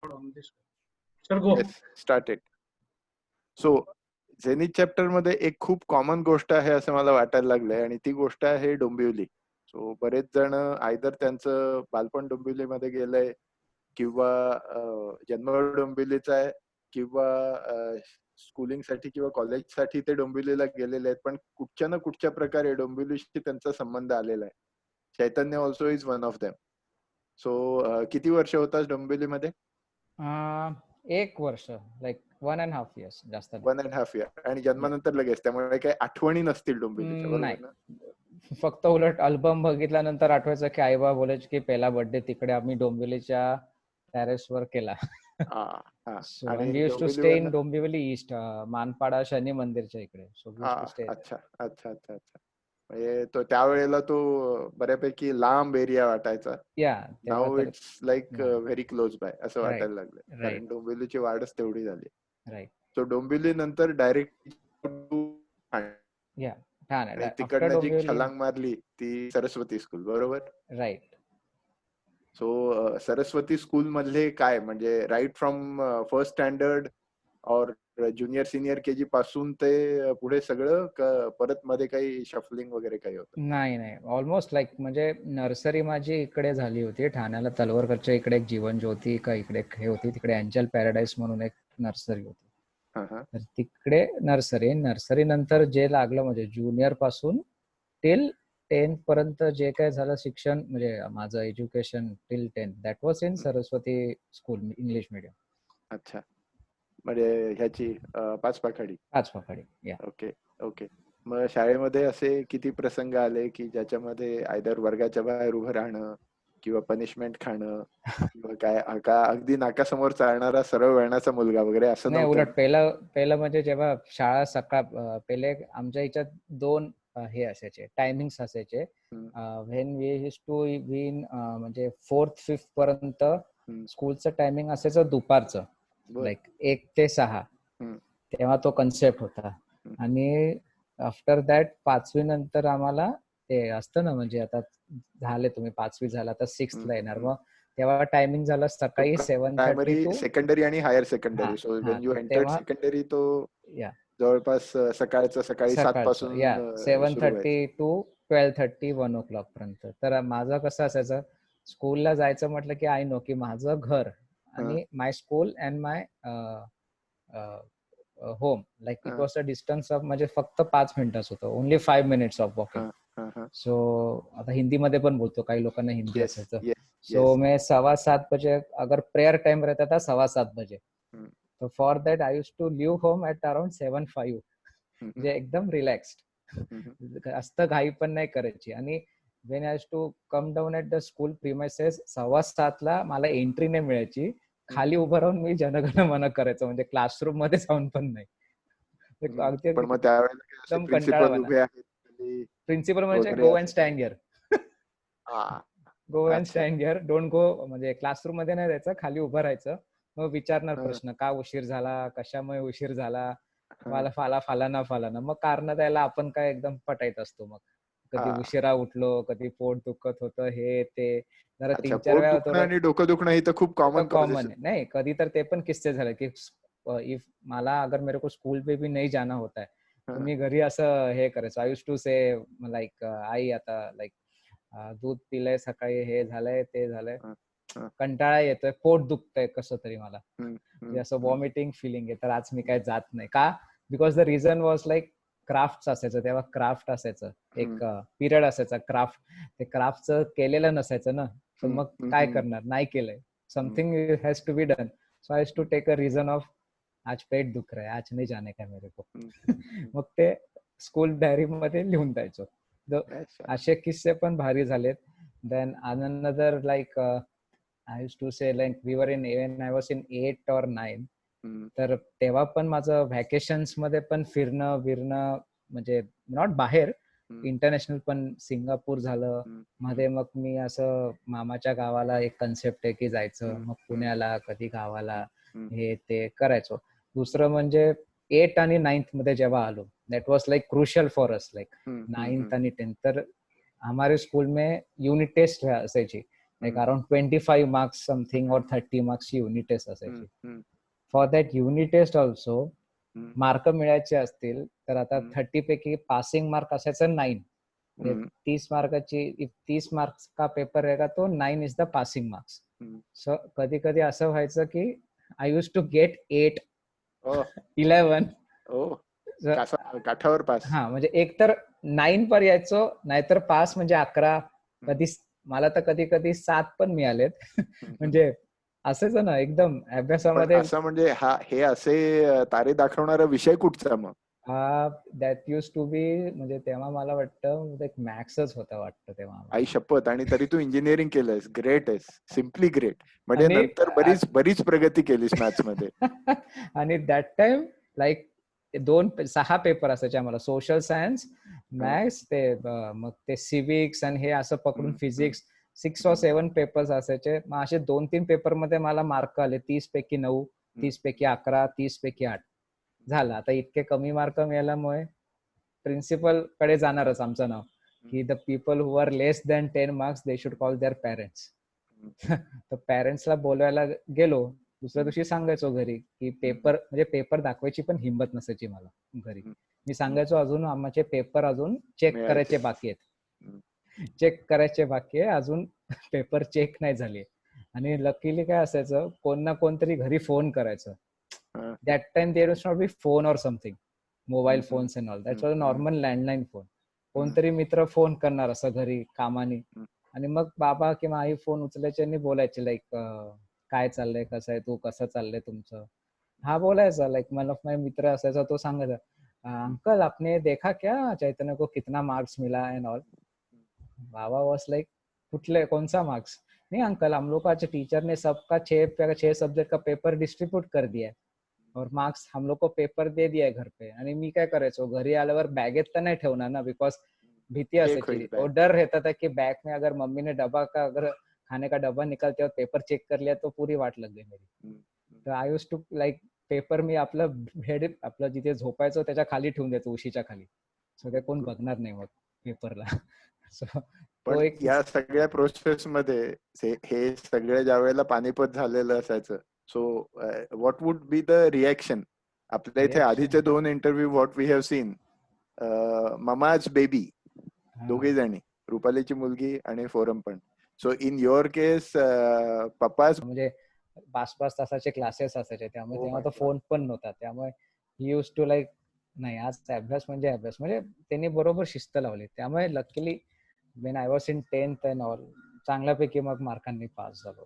on this. Sir, go. Yes, start it. So Zenith chapter मध्ये एक खूप common गोष्ट आहे असं मला वाटायला लागलंय, आणि ती गोष्ट आहे डोंबिवली. सो बरेच जण आयदर त्यांचं बालपण डोंबिवलीमध्ये गेलंय, किंवा जन्म डोंबिवलीचा आहे, किंवा स्कूलिंग साठी किंवा कॉलेजसाठी ते डोंबिवलीला गेलेले आहेत, पण कुठच्या ना कुठच्या प्रकारे डोंबिवलीशी त्यांचा संबंध आलेला आहे. Chaitanya also is one of them. So किती वर्ष होतास डोंबिवलीमध्ये? 1 वर्ष, लाईक 1.5 years, जास्त नाही. 1.5 year. आणि जन्मानंतर लगेच, त्यामुळे काही आठवणी नसतील डोंबिवलीच्या, बरोबर नाही. ना? फक्त उलट अल्बम बघितल्यानंतर आठवायचं की आई बाबा बोलायचे की पहिला बर्थडे तिकडे आम्ही डोंबिवलीच्या टेरेसवर केला. So and we used to stay in Dombivli east, Manpada Shani मंदिरच्या इकडे. So we used to stay there. अच्छा अच्छा अच्छा अच्छा. म्हणजे तो त्यावेळेला तो बऱ्यापैकी लांब एरिया वाटायचा. Yeah, तेव्हा नाउ तर it's like very close by असं Right, वाटायला लागलं, right. कारण डोंबिवलीची वाढच तेवढी झाली. राईट. सो डोंबिवली नंतर डायरेक्ट या ठाणे. आणि After तिकडनं जी डोंबिवली, छलांग मारली ती सरस्वती स्कूल, बरोबर? राईट. सो सरस्वती स्कूल मधले काय, म्हणजे राईट फ्रॉम फर्स्ट स्टँडर्ड और ज्युनियर सिनियर केजी पासून ते पुढे सगळं, परत मध्ये काही शफलिंग वगैरे काही होतं? नाही, ऑलमोस्ट लाईक म्हणजे नर्सरी माझी इकडे झाली होती ठाण्याला, तलवरकरच्या इकडे एक जीवन ज्योती का इकडे हे होती, तिकडे एंजल पॅराडाईस म्हणून एक नर्सरी होती. तर तिकडे नर्सरी नंतर जे लागलं म्हणजे ज्युनियर पासून टिल 10th पर्यंत जे काय झालं शिक्षण, म्हणजे माझं education till 10th that was in Saraswati school, English medium. अच्छा, म्हणजे ह्याची पाचपाखाडी. या. Okay okay. मग शाळेमध्ये असे किती प्रसंग आले की ज्याच्यामध्ये आयदर वर्गाच्या बाहेर उभं राहणं, किंवा पनिशमेंट खाणं, किंवा काय, का अगदी नाकासमोर चालणारा सरळ वळणाचा मुलगा वगैरे असं नाही, नव्हतं? उलट पहिलं म्हणजे जेव्हा शाळा सकाळ, पहिले आमच्या ह्याच्यात 2 हे असायचे टायमिंग्स असायचे. When we used to be in म्हणजे 4th 5th पर्यंत स्कूलचं टायमिंग असायचं दुपारचं, लाईक 1 ते 6. तेव्हा तो कन्सेप्ट होता. आणि आफ्टर दॅट 5वी नंतर आम्हाला ते असतं ना, म्हणजे आता झाले तुम्ही 5वी झाला तर 6th ला येणार, मग तेव्हा टायमिंग झालं सकाळी 7:30 to सेकंडरी आणि higher secondary. So when you entered secondary तो जवळपास सकाळी 7 पासून 7:30 to 12:30 1 o'clock पर्यंत. तर माझं कसं असायचं, स्कूलला जायचं म्हटलं की आय नो की माझं घर आणि my school and my home, like it was a distance of, म्हणजे फक्त 5 मिनिटाच होतं, only 5 minutes of walking. So आता हिंदीमध्ये पण बोलतो, काही लोकांना हिंदी असायचं. सो मैं 7:15 बजे, अगर प्रेयर टाइम रहता था 7:15 बजे, तो for that I used to leave home at around 7:05, म्हणजे एकदम रिलॅक्स्ड, जास्त घाई पण नाही करायची. आणि when I used to come down at the school premises, 6:15 ला मला एंट्री नाही मिळायची, खाली उभं राहून मी जनगण मन करायचं, म्हणजे क्लासरूम मध्ये जाऊन पण नाही. पण मग त्यावेळेला प्रिन्सिपल म्हणजे go and stand here, go and stand here, don't go, म्हणजे क्लासरूम मध्ये नाही जायचं, खाली उभं राहायचं. मग विचारणार प्रश्न, का उशीर झाला, कशामुळे उशीर झाला, मला फालाना, मग कारण द्यायला आपण काय एकदम पटायत असतो. मग कधी उशिरा उठलो, कधी पोट दुखत होतं, हे ते जरा 3-4 वेळा. आणि डोकं दुखणं ही तर खूप कॉमन आहे. नाही, कधी तर ते पण किस्से झाले की इफ मला अगर मेरे को स्कूल पे भी नहीं जाना होता है, तो मी घरी असं हे करायचं. I used to say like, आई आता लाईक दूध पिलंय सकाळी, हे झालंय ते झालंय, कंटाळा येतोय, पोट दुखतंय कसं तरी मला, असं वॉमिटिंग फिलिंग आहे, तर आज मी काय जात नाही. का? Because the reason was like craft असायचं तेव्हा, क्राफ्ट असायचं, एक पिरियड असायचा क्राफ्ट. ते क्राफ्टचं केलेलं नसायचं ना, तर मग काय करणार, नाही केलंय, something has to be done. So I has to take a reason of आज पेट दुख रहा है, आज नहीं जाने का मेरे को. मग ते स्कूल डायरी मध्ये लिहून द्यायचो. असे किस्से पण भारी झालेत. Then another like I used to say like we were in, when I was in 8 or 9, तर तेव्हा पण माझं व्हॅकेशन्स मध्ये पण फिरणं म्हणजे नॉट बाहेर, इंटरनॅशनल पण, सिंगापूर झालं मध्ये. मग मी असं मामाच्या गावाला, एक कन्सेप्ट आहे की जायचं, मग पुण्याला, कधी गावाला, हे ते करायचो. दुसरं म्हणजे 8th आणि 9th मध्ये जेव्हा आलो, that was like crucial for us, like 9th आणि 10th. तर हमारे स्कूल में यूनिट टेस्ट असायची, लाईक अराउंड 25 मार्क्स समथिंग और 30 मार्क्सची युनिट टेस्ट असायची. For that unit test also mark मिळायचे असतील तर आता 30 पैकी पासिंग मार्क असायचं 9. 30 मार्काची, इफ 30 मार्क्स का पेपर रहेगा तो 9 is the passing marks. So कधी कधी असं व्हायचं की आय यूज टू गेट 8, 11. काठावर पास. हा, म्हणजे एक तर 9 पर यायचो, नाहीतर पास म्हणजे 11. कधी मला तर कधी कधी 7 पण मिळालेत. म्हणजे असंच ना एकदम अभ्यासामध्ये. असं म्हणजे हे असे तारे दाखवणारा विषय कुठचा मग? दॅट यूज टू बी, म्हणजे तेव्हा मला वाटतं मॅथ्सच होता वाटतं तेव्हा. आई शपथ. आणि तरी तू इंजिनिअरिंग केलंयस. ग्रेट आहेस, सिम्पली ग्रेट. म्हणजे आणि नंतर बरीच प्रगती केलीस मॅथ्स मध्ये. आणि दॅट टाइम लाईक 6 पेपर असायचे आम्हाला, सोशल सायन्स, मॅथ्स, मग ते सिविक्स आणि हे असं पकडून फिजिक्स, 6 or 7 पेपर्स असायचे. मग असे 2-3 पेपर मध्ये मला मार्क आले 30 पैकी 9, 30 पैकी 11, 30 पैकी 8. झालं. आता इतके कमी मार्क मिळाल्यामुळे प्रिन्सिपल कडे जाणारच आमचं नाव, की the people who are less than 10 marks they should call their parents. तर पॅरेंट्सला बोलवायला गेलो. दुसऱ्या दिवशी सांगायचो घरी की पेपर दाखवायची पण हिंमत नसायची मला घरी. मी सांगायचो अजून आमचे पेपर अजून चेक करायचे बाकी आहे, अजून पेपर चेक नाही झाले. आणि लकीली काय असायचं, कोण ना कोणतरी घरी फोन करायचं. That time there was not be phone or something, mobile phones and all. That was normal landline phone. कोणतरी मित्र फोन करणार असं घरी कामाने, आणि मग बाबा किंवा आई फोन उचलायचे आणि बोलायचे लाईक काय चाललंय, कसं आहे तू, कसं चाललंय तुमचं. हा बोलायचा. लाईक वन ऑफ माय मित्र असायचा, तो सांगायचा, अंकल आपने देखा क्या चैतन्य को कितना मार्क्स मिला एंड ऑल. बाबा वॉज लाइक कुठले, कौन सा मार्क्स? नहीं अंकल, हम लोग का टीचर ने सबका 6 सब्जेक्ट का पेपर डिस्ट्रीब्यूट कर दिया है और मार्क्स हम लोग को पेपर दे दिया है घर पे. आणि मी काय करायचो, घरी आल्यावर बॅगेत तर नाही ठेवणार ना, बिकॉज भीती असायची, और डर रहता था कि बैग में अगर मम्मी ने अगर खाने का डब्बा निकालते और पेपर चेक कर लिया तो पूरी वाट लग गई मेरी. तर I use to like paper मी आपलं जिथे झोपायचो त्याच्या खाली ठेवून द्यायचो, उशीच्या खाली, सो ते कोण बघणार नाही मग पेपरला. सो पण या सगळ्या प्रोसेस मध्ये हे सगळं ज्या वेळेला पानिपत झालेलं असायचं, so what would be the reaction? आपल्या इथे आधीचे 2 interview what we have seen, mama's baby, दोघे जणी, रुपालीची मुलगी आणि फोरम पण. सो इन युअर केस पप्पाच, म्हणजे 5-5 तासाचे क्लासेस असायचे, त्यामुळे तेव्हा तो फोन पण नव्हता. त्यामुळे ही यूज टू लाईक, नाही आज अभ्यास म्हणजे त्यांनी बरोबर शिस्त लावली. त्यामुळे luckily when I was in 10th and all, चांगल्यापैकी मग मार्कांनी पास झालो.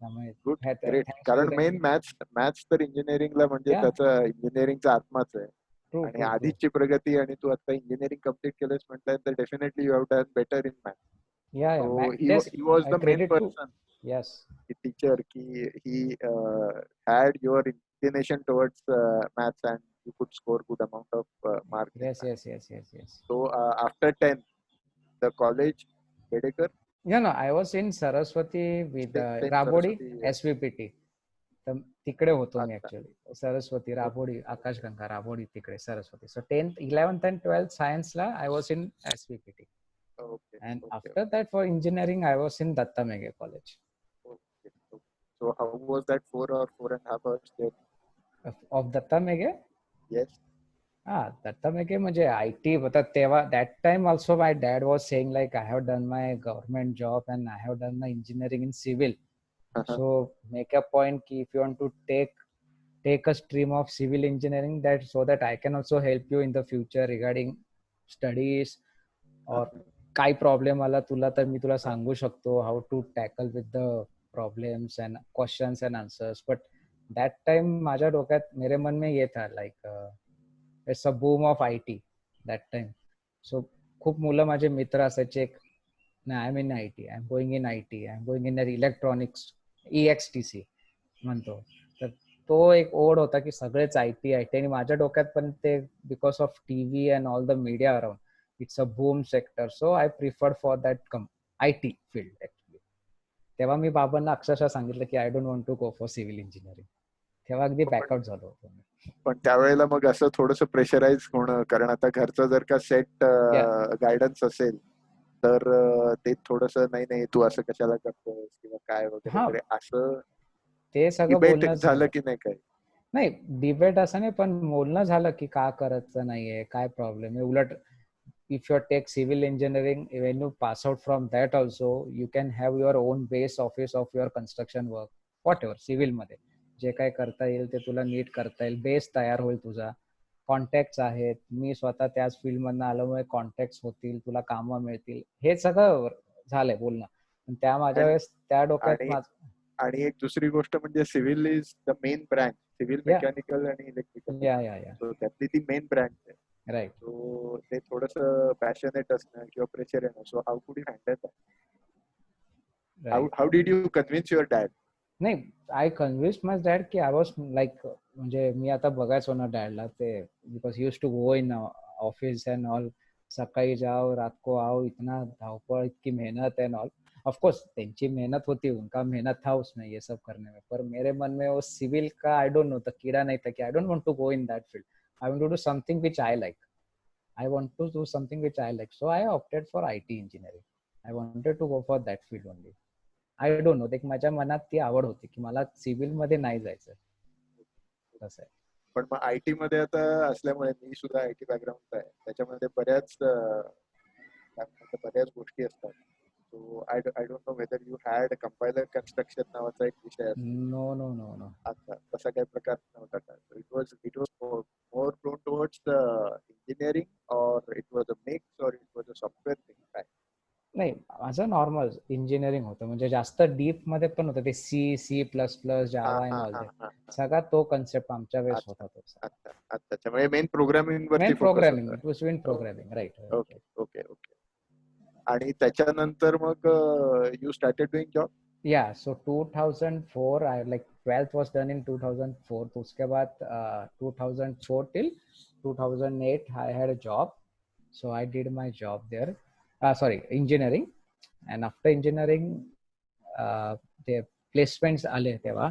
त्यामुळे कारण मेन मॅथ्स तर इंजिनिअरिंगला म्हणजे त्याचा इंजिनिअरिंगचा आत्माच आहे. आणि आधीची प्रगती, आणि तू आता इंजिनिअरिंग कम्प्लीट केलंस म्हटलं तर definitely you have done better in maths. He was the main person, yes, the teacher, he had your inclination towards maths and you could score good amount of marks. Yes. So after 10th, the college, Bedekar? No, I was in Saraswati with Rabodi, SVPT. तर तिकडे होतो मी actually, Saraswati, Rabodi, आकाशगंगा, राबोडी, तिकडे Saraswati. So 10th, 11th and 12th सायन्सला I was in SVPT. And after that for engineering I was in Datta Meghe College. So how was that 4.5 hours journey of Datta Meghe? Yes. Datta Meghe म्हणजे IT होता तेव्हा. That time also my dad was saying like I have done my government job and I have done my engineering in civil. So make a point ki if you want to take a stream of civil engineering, that so that I can also help you in the future regarding studies, or काय problem आला तुला तर मी तुला सांगू शकतो how to tackle with the problems and questions and answers. But that time माझ्या डोक्यात मेरे मन में ये था like it's a boom of IT that time. So खूप मुलं माझे मित्र असायचे, I am in IT, I am going in IT, I am going in electronics, EXTC म्हणतो. तर तो एक ओढ होता की सगळेच IT. आणि माझ्या डोक्यात पण ते because of TV and all the media around, it's a boom sector, so I preferred for that IT field actually. तेव्हा मी बाबांना अक्षरशः सांगितलं की I don't want to go for civil engineering. तेव्हा अगदी बॅकआउट झालो होतो. पण त्यावेळेला मग असं थोडंसं प्रेशराईज होणं, कारण आता घरचं जर का सेट गायडन्स असेल तर ते थोडस नाही तू असं कशाला करतोस किंवा काय वगैरे हा वगैरे असं ते सगळं डिबेट बोलणं झालं की नाही काय? नाही डिबेट असं नाही, पण बोलणं झालं की का करायचं नाहीये, काय प्रॉब्लेम आहे. उलट if you take civil engineering, when you pass out from that also, you can have your own base office of your construction work, whatever, civil मध्ये जे काय करता येईल ते तुला नीट करता येईल, बेस तयार होईल तुझा, कॉन्टॅक्ट आहेत, मी स्वतः त्याच फील्ड मधनं आल्यामुळे कॉन्टॅक्ट होतील, तुला कामं मिळतील, हे सगळं झालंय बोलणं. पण त्या माझ्या वेळेस त्या डोक्यात आणि एक दुसरी गोष्ट म्हणजे civil is the main branch, civil या मेकॅनिकल आणि इलेक्ट्रिकल, या या या सो त्यातली ती मेन ब्रँच आहे. राईट. सो ते थोडस पॅशनेट असणं किंवा प्रेशर येणं, so how could you handle that? How did you convince your dad? नाही, आय कन्व्हिन्स माय डॅड की आय वॉज लाईक, म्हणजे मी आता बघायचो ना डॅडला, ते because use to go in office and all, सकाळी जाओ रात को आओ, इतना धावपळ, इतकी मेहनत एंड ऑल. ऑफकोर्स त्यांची मेहनत होती, उनका मेहनत था उसमें ये सब करने में, पर मेरे मन में वो सिविल का आई डोंट नो कीड़ा नहीं था कि I don't want to go in that field, I want to do something which I like, I want to do something which I like. So I opted for IT engineering. I wanted to go for that field only. I don't know, माझ्या मनात ती आवड होती की मला civil मध्ये नाही जायचं. कसं आहे, पण मग आयटी मध्ये आता असल्यामुळे, मी सुद्धा आयटी बॅकग्राऊंड आहे, त्याच्यामध्ये बऱ्याच गोष्टी असतात. So I don't know whether you had compiler construction नावाचा एक विषय असतो. नो नो नो नो, अच्छा, तसा काही प्रकार नव्हता का? It was more prone towards engineering, और इट वॉज अ मिक्स, और it was a software thing, काय? नाही माझं नॉर्मल इंजिनिअरिंग होतं, म्हणजे जास्त डीप मध्ये पण होतं ते C plus plus Java and all, ते सगळा तो कन्सेप्ट आमच्या वेळेस होता. तो अच्छा, म्हणजे मेन प्रोग्रामिंग वरती मेन फोकस प्रोग्रामिंग, होता. It was main programming, right. Okay okay okay. आणि त्याच्यानंतर मग you started doing job? Yeah, so 2004, I like 12th was done in 2004. तो उसके बाद 2004 till 2008 I had a job. So I did my job there. Sorry, engineering. And after engineering, ते placements आले तेव्हा,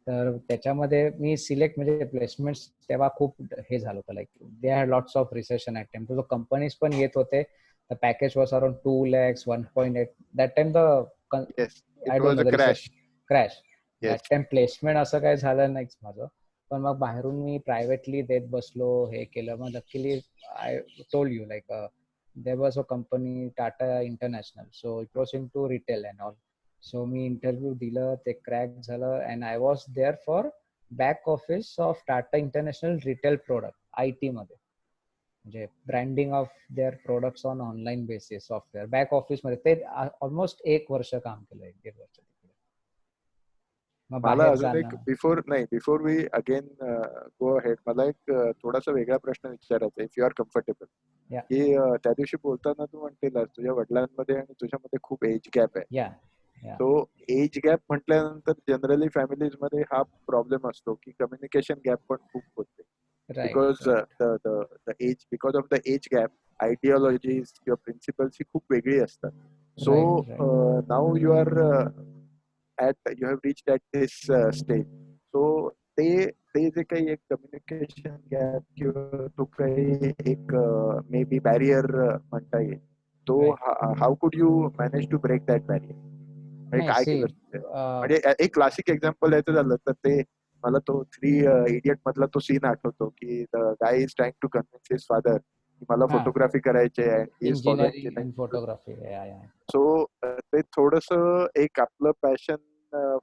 तर त्याच्यामध्ये मी सिलेक्ट, म्हणजे प्लेसमेंट्स तेव्हा खूप हे झालं होतं, like they had lots of recession at time. तो कंपनीज पण येत होते, the package was around 2 lakhs 1.8 that time. The yes, I it don't was no a the crash. That time placement असं काही झालं नाहीच माझं. पण मग बाहेरून मी प्रायव्हेटली देत बसलो, हे केलं. मग luckily I told you like there was a company Tata International, so it was in to retail and all. So मी इंटरव्ह्यू दिलं, ते क्रॅक झालं, and I was there for back office of Tata International retail product, IT मध्ये, म्हणजे branding of their products on online basis, software back office मध्ये. ते almost 1 वर्ष काम केलं, 1.5 वर्ष. मग मला बाहेर अजून एक जाणं. Before we again go ahead, मला एक थोडासा वेगळा प्रश्न विचारायचा, if you are comfortable. Yeah. की त्या दिवशी बोलताना तू म्हणतेला तुझ्या वडिलांमध्ये आणि तुझ्यामध्ये खूप एज गॅप आहे. या तो एज गॅप म्हटल्यानंतर जनरली फॅमिलीज मध्ये हा प्रॉब्लेम असतो की कम्युनिकेशन गॅप पण खूप होते. Because of the age gap, ideologies किंवा प्रिन्सिपल्स ही खूप वेगळी असतात. So now you have reached at this stage. So ते जे काही एक कम्युनिकेशन गॅप किंवा तो काही एक मे बी बॅरियर म्हणता येईल, तो how could you manage to break that barrier? म्हणजे काय केलं? म्हणजे एक क्लासिक एक्झाम्पल यायचं झालं तर ते मला तो 3 इडियट मधला तो सीन आठवतो की the guy is trying to convince his father की मला फोटोग्राफी करायची आहे, इंजिनिअरिंग अँड फोटोग्राफी. सो ते थोडस एक आपलं पॅशन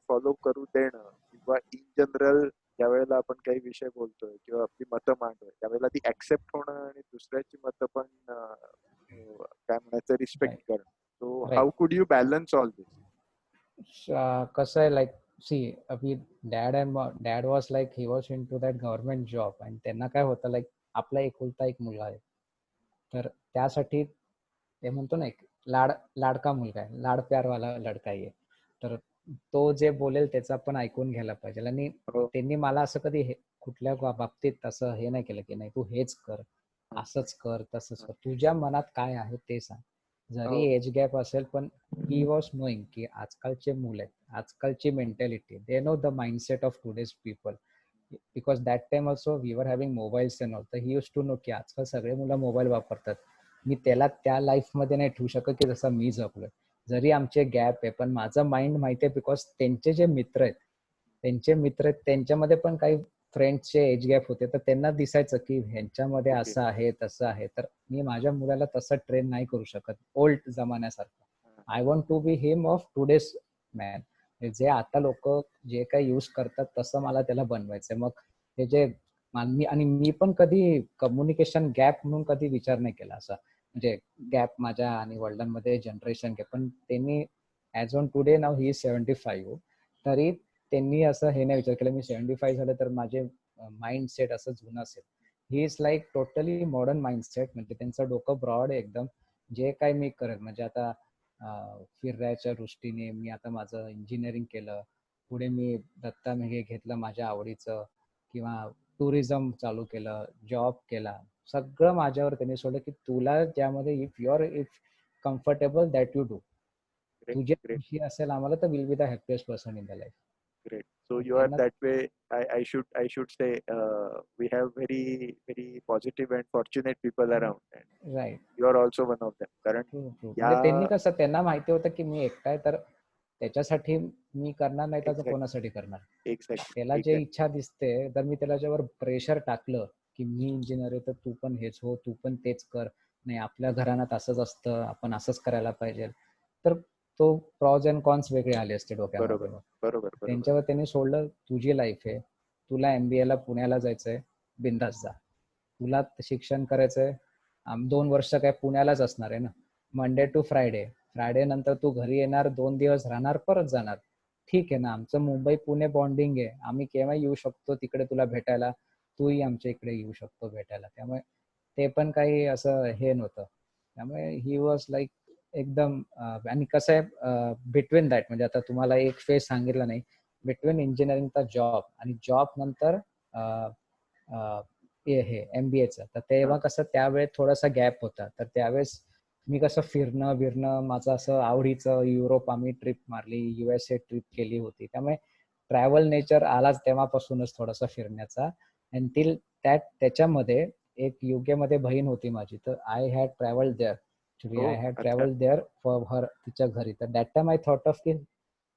फॉलो करू देणं, किंवा इन जनरल ज्या वेळेला आपण काही विषय बोलतोय किंवा आपली मतं मांडतोय त्यावेळेला ती ऍक्सेप्ट होणं आणि दुसऱ्याची मतं पण काय म्हणायचं रिस्पेक्ट करणं. So how could you balance all this? कसं आहे, लाईक सी अभी dad was like he was in to that government job, आणि त्यांना काय होतं, लाईक आपला एकुलता एक मुलगा आहे, तर त्यासाठी ते म्हणतो ना, एक लाडका मुलगा आहे, लाड प्यारवाला लडका आहे, तर तो जे बोलेल त्याचा पण ऐकून घ्यायला पाहिजे. आणि त्यांनी मला असं कधी कुठल्या बाबतीत असं हे नाही केलं की नाही तू हेच कर, असंच कर, तसंच कर, तुझ्या मनात काय आहे ते सांग. जरी एज गॅप असेल, पण ही वॉज नोईंग की आजकालचे मुलं आहेत, आजकालची mentality, they know the mindset of today's people, because that time also we were having mobiles and all. तर ही यूज टू नो की आजकाल सगळे मुलं मोबाईल वापरतात. मी त्याला त्या लाईफ मध्ये नाही ठेवू शकत की जसं मी जगलोय. जरी आमचे गॅप आहे पण माझं माइंड माहिती आहे, बिकॉज त्यांचे जे मित्र आहेत त्यांच्यामध्ये पण काही फ्रेंड्सचे एज गॅप होते, तर त्यांना दिसायचं की ह्यांच्यामध्ये Okay. असं आहे तसं आहे. तर मी माझ्या मुलाला तसं ट्रेन नाही करू शकत ओल्ड जमान्यासारखं. I want to be him of today's man. जे आता लोक जे काही यूज करतात तसं मला त्याला बनवायचंय. मग हे जे आणि मी पण कधी कम्युनिकेशन गॅप म्हणून कधी विचार नाही केला असा, म्हणजे गॅप माझ्या आणि वडिलांमध्ये जनरेशन गॅप. पण त्यांनी ऍज ऑन टुडे नाव ही 75, तरी त्यांनी असं हे नाही विचार केला मी 75 झालं तर माझे माइंडसेट असं जुनं असेल. He is like totally modern mindset. म्हणजे त्यांचं डोकं ब्रॉड आहे एकदम. जे काही मी करेल म्हणजे आता फिरायच्या दृष्टीने मी आता माझं इंजिनिअरिंग केलं, पुढे मी दत्ता मेघे घेतलं माझ्या आवडीचं, किंवा टुरिझम चालू केलं, जॉब केला, सगळं माझ्यावर त्यांनी सोडलं की तुला ज्यामध्ये if comfortable that you do. Great, तुझे great, खुशी असेल आम्हाला तर will be the happiest person in the life. great. So you are that way. I should say we have very positive and fortunate people around, and right. you are also one of them. कारण true true. या म्हणजे त्यांनी कसं त्यांना माहिती होतं की मी एकटा आहे, तर त्याच्यासाठी मी करणार नाही तर Exactly. कोणासाठी करणार. exactly त्याला जे exactly. इच्छा दिसते, तर मी त्याच्यावर प्रेशर टाकलं की मी इंजिनियर आहे तर तू पण हेच हो, तू पण तेच कर, नाही आपल्या घराण्यात असंच असतं, आपण असंच करायला पाहिजे, तर तो प्रॉज अँड कॉन्स वेगळे आले असते डोक्यामध्ये. बरोबर बरोबर बरोबर. त्यांच्यावर त्यांनी सोडलं तुझी लाईफ आहे, तुला MBA ला पुण्याला जायचंय, बिंदास जा. तुला शिक्षण करायचंय, 2 वर्ष काय पुण्यालाच असणार आहे ना, मंडे टू फ्रायडे. फ्रायडे नंतर तू घरी येणार, 2 दिवस राहणार, परत जाणार. ठीक आहे ना, आमचं मुंबई पुणे बॉन्डिंग आहे, आम्ही केव्हा येऊ शकतो तिकडे तुला भेटायला, तूही आमच्या इकडे येऊ शकतो भेटायला. त्यामुळे ते पण काही असं हे नव्हतं. त्यामुळे ही वॉज लाईक एकदम आणि कसं आहे बिटवीन दॅट, म्हणजे आता तुम्हाला एक फेज सांगितलं नाही, बिटवीन इंजिनिअरिंगचा जॉब आणि जॉब नंतर हे MBAचं, तर तेव्हा कसं त्यावेळेस थोडासा गॅप होता. तर त्यावेळेस मी कसं फिरणं माझं असं आवडीचं, युरोप आम्ही ट्रिप मारली, USA ट्रिप केली होती. त्यामुळे ट्रॅव्हल नेचर आलाच तेव्हापासूनच थोडासा फिरण्याचा. अँटिल त्याच्यामध्ये एक UK मध्ये बहीण होती माझी, तर I had travelled there. Actually I had अच्छा. ट्रॅव्हल्ड देअर फॉर हर, तिच्या घरी. तर that time I thought of की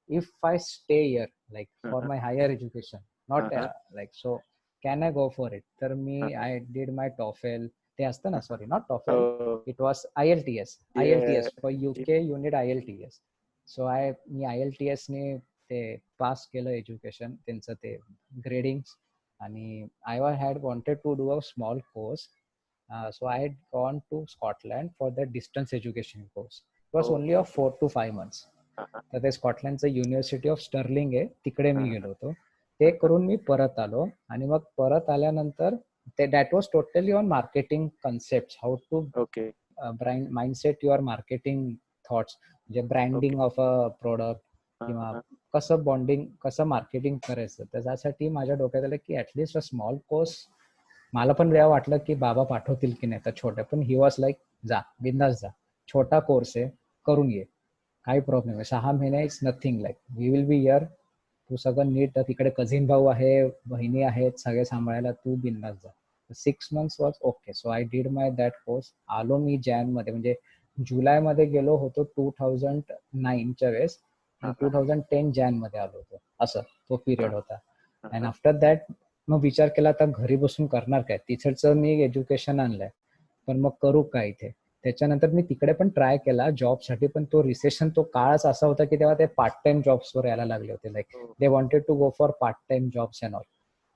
if I stay here like for my higher education, not like so can I go for it. तर मी I did my TOEFL, ते असतं ना, sorry not TOEFL, it was IELTS. IELTS for UK you need IELTS. so me IELTS ने ते pass केलं education, त्यांचं ते grading. आणि I had wanted to do a small course, so I had gone to Scotland for the distance education course. It was only of 4 to 5 months. तर ते स्कॉटलँडचं university of Sterling आहे, तिकडे मी गेलो होतो. ते करून मी परत आलो, आणि मग परत आल्यानंतर ते that was totally on marketing concept, how to okay mindset your marketing thoughts, म्हणजे ब्रँडिंग ऑफ अ प्रोडक्ट, किंवा कसं बॉन्डिंग, कसं मार्केटिंग करायचं. तर त्यासाठी माझ्या डोक्यात आलं की ऍटलिस्ट अ स्मॉल कोर्स. मला पण वेळा वाटलं की बाबा पाठवतील की नाही तर छोट्या, पण ही वॉज लाईक जा बिंदास जा, छोटा कोर्स आहे, करून ये, काही प्रॉब्लेम आहे, 6 महिने it's nothing, like we will be here, तू सगळं नीट, तिकडे कझिन भाऊ आहे, बहिणी आहेत, सगळे सांभाळायला, तू बिंदास जा. 6 months was okay. So I did my that course. आलो मी मध्ये, म्हणजे जुलैमध्ये गेलो होतो 2009च्या वेळेस, आणि 2010 जानेमध्ये आलो होतो, असं तो पिरियड होता. अँड आफ्टर दॅट मग विचार केला आता घरी बसून करणार काय, तिथचं मी एज्युकेशन आणलंय, पण मग करू काय इथे. त्याच्यानंतर मी तिकडे पण ट्राय केला जॉबसाठी, पण तो रिसेशन, तो काळच असा होता की तेव्हा ते पार्ट टाइम जॉब्सवर यायला लागले होते, like they wanted to go for part time jobs and all.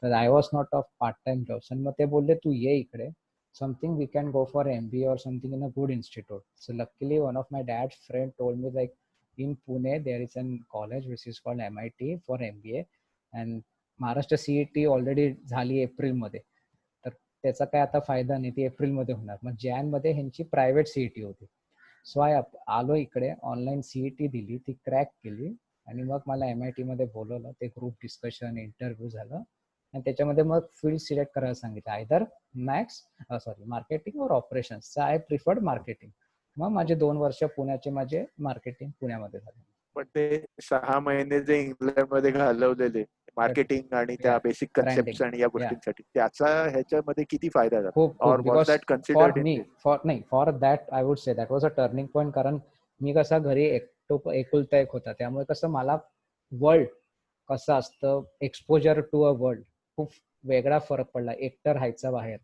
तर I was not of part time jobs. आणि मग ते बोलले तू ये इकडे, something we can go for MBA or something in a good institute. So luckily one of my dad's friend told me like in Pune there is a college which is called MIT for MBA, and Maharashtra CET already झाली एप्रिलमध्ये, तर त्याचा काय आता फायदा नाही, ती एप्रिलमध्ये होणार. मग मध्ये ह्यांची प्रायव्हेट CET होती. सो आलो इकडे, ऑनलाईन CET दिली, ती क्रॅक केली, आणि मग मला MIT मध्ये बोलवलं, ते ग्रुप डिस्कशन, इंटरव्ह्यू झालं, आणि त्याच्यामध्ये मग फील्ड सिलेक्ट करायला सांगितलं, आयदर मार्केटिंग और ऑपरेशन्स. I preferred marketing. मग माझे 2 वर्ष पुण्याचे माझे मार्केटिंग पुण्यामध्ये झाले. पण ते 6 महिने जे इंग्लंड मध्ये घालवलेले, मार्केटिंग आणि त्या बेसिक कन्सेप्ट आणि या गोष्टींसाठी, त्याचा ह्याच्यामध्ये किती फायदा झाला? खूप और वाज that considered in this? For that I would say that was a turning point. कारण मी कसा घरी एकुलता एक होता, त्यामुळे कसं मला वर्ल्ड कसं असतं, एक्सपोजर टू अ वर्ल्ड खूप वेगळा फरक पडला. एकटं राहायचं बाहेर,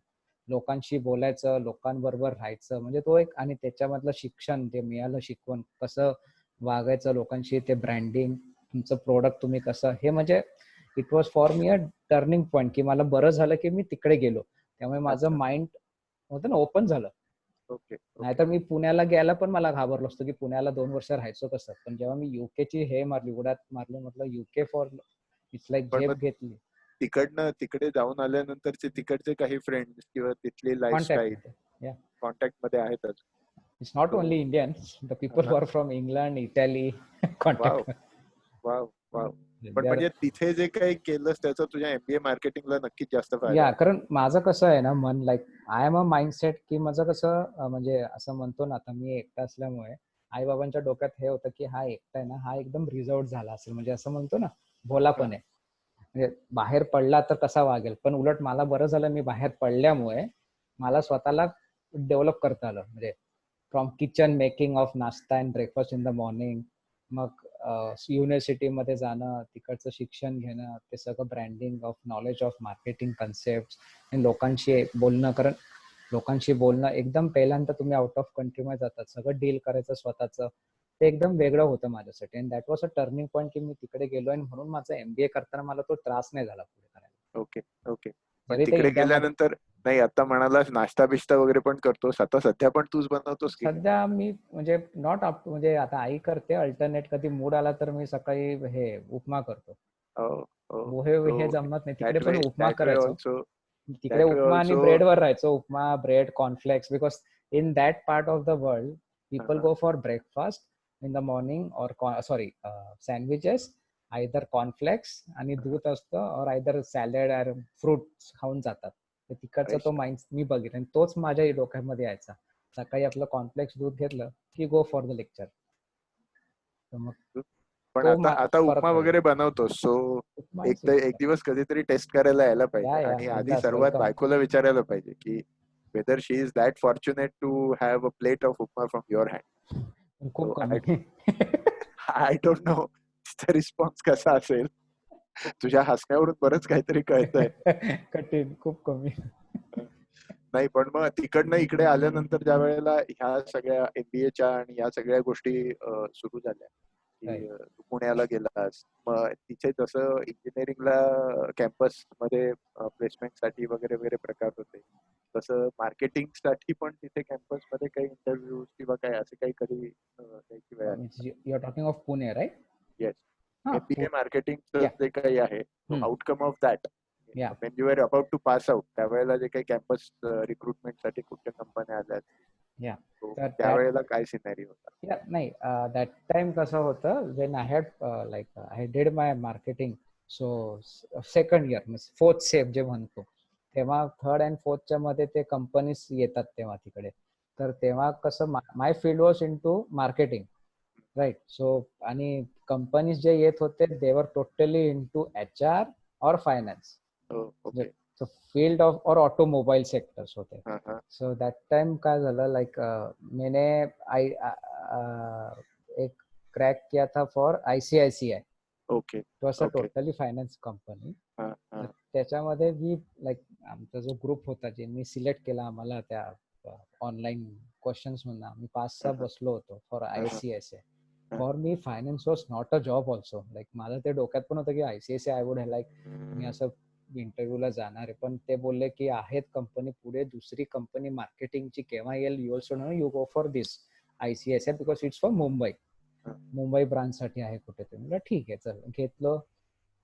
लोकांशी बोलायचं, लोकांबरोबर राहायचं, म्हणजे तो एक, आणि त्याच्यामधलं शिक्षण जे मिळालं, शिकवण कसं वागायचं लोकांशी, ते ब्रँडिंग, तुमचं प्रोडक्ट तुम्ही कसं, हे म्हणजे it was for me a turning point, की मला बरं झालं की मी तिकडे गेलो. त्यामुळे माझं माइंड होतं ना ओपन झालं. ओके. नाहीतर मी पुण्याला गेला पण मला घाबरलो असतो की पुण्याला 2 वर्ष राहायचो कसं. पण जेव्हा मी युकेची हे मारली, उड्यात मारली, म्हटलं युके फॉर इट्स लाईक पण झेप मग घेतली. तिकडनं तिकडे जाऊन आल्यानंतरचे तिकडचे काही फ्रेंड्स किंवा तिथली लाईफस्टाईल कॉन्टॅक्ट, कॉन्टॅक्ट मध्ये आहेतच? It's not only Indians, the people are from England, Italy wow contact. Wow wow. पण म्हणजे तिथे जे काही केलंस त्याचा तुझ्या MBA मार्केटिंगला नक्कीच जास्त फायदा या आहे. कारण माझं कसं आहे ना मन, like I am a mindset, की माझं कसं म्हणजे असं म्हणतो ना, आता मी एकटा असल्यामुळे आई बाबांच्या डोक्यात हे होतं की हा एकटा आहे ना, हा एकदम रिझर्व झाला असेल, म्हणजे असं म्हणतो ना भोला पण आहे, म्हणजे बाहेर पडला तर कसा वागेल. पण उलट मला बरं झालं, मी बाहेर पडल्यामुळे मला स्वतःला डेव्हलप करता आलं. म्हणजे फ्रॉम किचन मेकिंग ऑफ नाश्ता and breakfast in the morning, मग युनिव्हर्सिटीमध्ये जाणं, तिकडचं शिक्षण घेणं, ते सगळं branding of knowledge of marketing concept, आणि लोकांशी बोलणं. कारण लोकांशी बोलणं एकदम पहिल्यांदा तुम्ही आउट ऑफ कंट्रीमध्ये जातात, सगळं डील करायचं स्वतःचं, ते एकदम वेगळं होतं माझ्यासाठी. And that was a turning point की मी तिकडे गेलो, आणि म्हणून माझा MBA करताना मला तो त्रास नाही झाला पुढे करायला. Okay okay. पण जरी ते तिकडे इंडियामध्ये, गेल्यानंतर नाही, आता म्हणालास नाश्ता बिस्टा वगैरे पण करतोस, आता सध्या पण तूच बनवतोस की? सध्या मी म्हणजे नॉट अप, म्हणजे आता आई करते अल्टरनेट, कधी मूड आला तर मी सकाळी हे उपमा करतो. हे जमत नाही तिकडे, पण उपमा करायचो. तिकडे उपमा आणि ब्रेडवर राहायचो, upma, bread, cornflakes, because in that part of the world people go for breakfast in the morning, और सॉरी सँडविचेस, आयदर कॉर्नफ्लेक्स आणि दूध असतं, और आयदर सॅलड और फ्रूट खाऊन जातात. तिकडचा तो माइंड मी बघितला, आणि तोच माझ्या डोक्यामध्ये यायचा. सकाळी आपलं कॉर्नफ्लेक्स दूध घेतलं की गो फॉर द लेक्चर. पण आता उपमा वगैरे बनवतोस, सो एक दिवस कधीतरी टेस्ट करायला यायला पाहिजे. आणि आधी सर्वात बायकोला विचारायला पाहिजे की whether she is that fortunate to have a plate of upma from your hand. खूप कमी. I don't know तिचा रिस्पॉन्स कसा असेल. तुझ्या हसण्यावरून बरंच काहीतरी कळतंय. कठीण, खूप कमी. नाही, पण मग तिकडनं इकडे आल्यानंतर ज्या वेळेला ह्या सगळ्या MBAच्या आणि ह्या सगळ्या गोष्टी सुरू झाल्या, की तू पुण्याला गेलास, मग तिथे जसं इंजिनिअरिंगला कॅम्पस मध्ये प्लेसमेंट साठी वगैरे वगैरे प्रकार होते, तसं मार्केटिंग साठी पण तिथे कॅम्पस मध्ये काही इंटरव्ह्यू किंवा काय असे काही कधी द्यायची वेळ आली? You are talking of Pune, right? Yes. MBA मार्केटिंगचं जे काही आहे, outcome of that, when you were about to pass out, त्यावेळेला जे काही कॅम्पस रिक्रुटमेंट साठी कुठल्या कंपन्या आल्या, त्यावेळेला काय सिनारिओ होता? नाही, दॅट टाइम कसं होतं, when I had like I did my marketing, so second year, fourth safe जे म्हणतो, तेव्हा थर्ड अँड फोर्थच्या मध्ये ते कंपनीज येतात तेव्हा तिकडे. तर तेव्हा कसं my field was in to marketing, right. So आणि कंपनीज जे येत होते, they were totally in to HR और फायनान्स. So field of और ऑटोमोबाईल सेक्टर्स होते. सो दॅट टाइम काय झालं, लाईक मैंने एक क्रैक किया था फॉर ICICI. ओके. तो असं टोटली फायनान्स कंपनी. त्याच्यामध्ये मी लाईक आमचा जो ग्रुप होता, ज्यांनी सिलेक्ट केला आम्हाला त्या ऑनलाईन क्वेश्चन्स म्हणून, आम्ही 5-6 बसलो होतो for ICICI. For me finance was not a job also. Like माझं ते डोक्यात पण होतं की ICICI आय वुड लाईक, मी असं इंटरव्ह्यूला जाणार आहे, पण ते बोलले की आहेत कंपनी पुढे, दुसरी कंपनी मार्केटिंगची केव्हा येईल, you also know, you go for this ICICI because it's for Mumbai branch साठी आहे कुठे. ते म्हटलं ठीक आहे, चल घेतलं.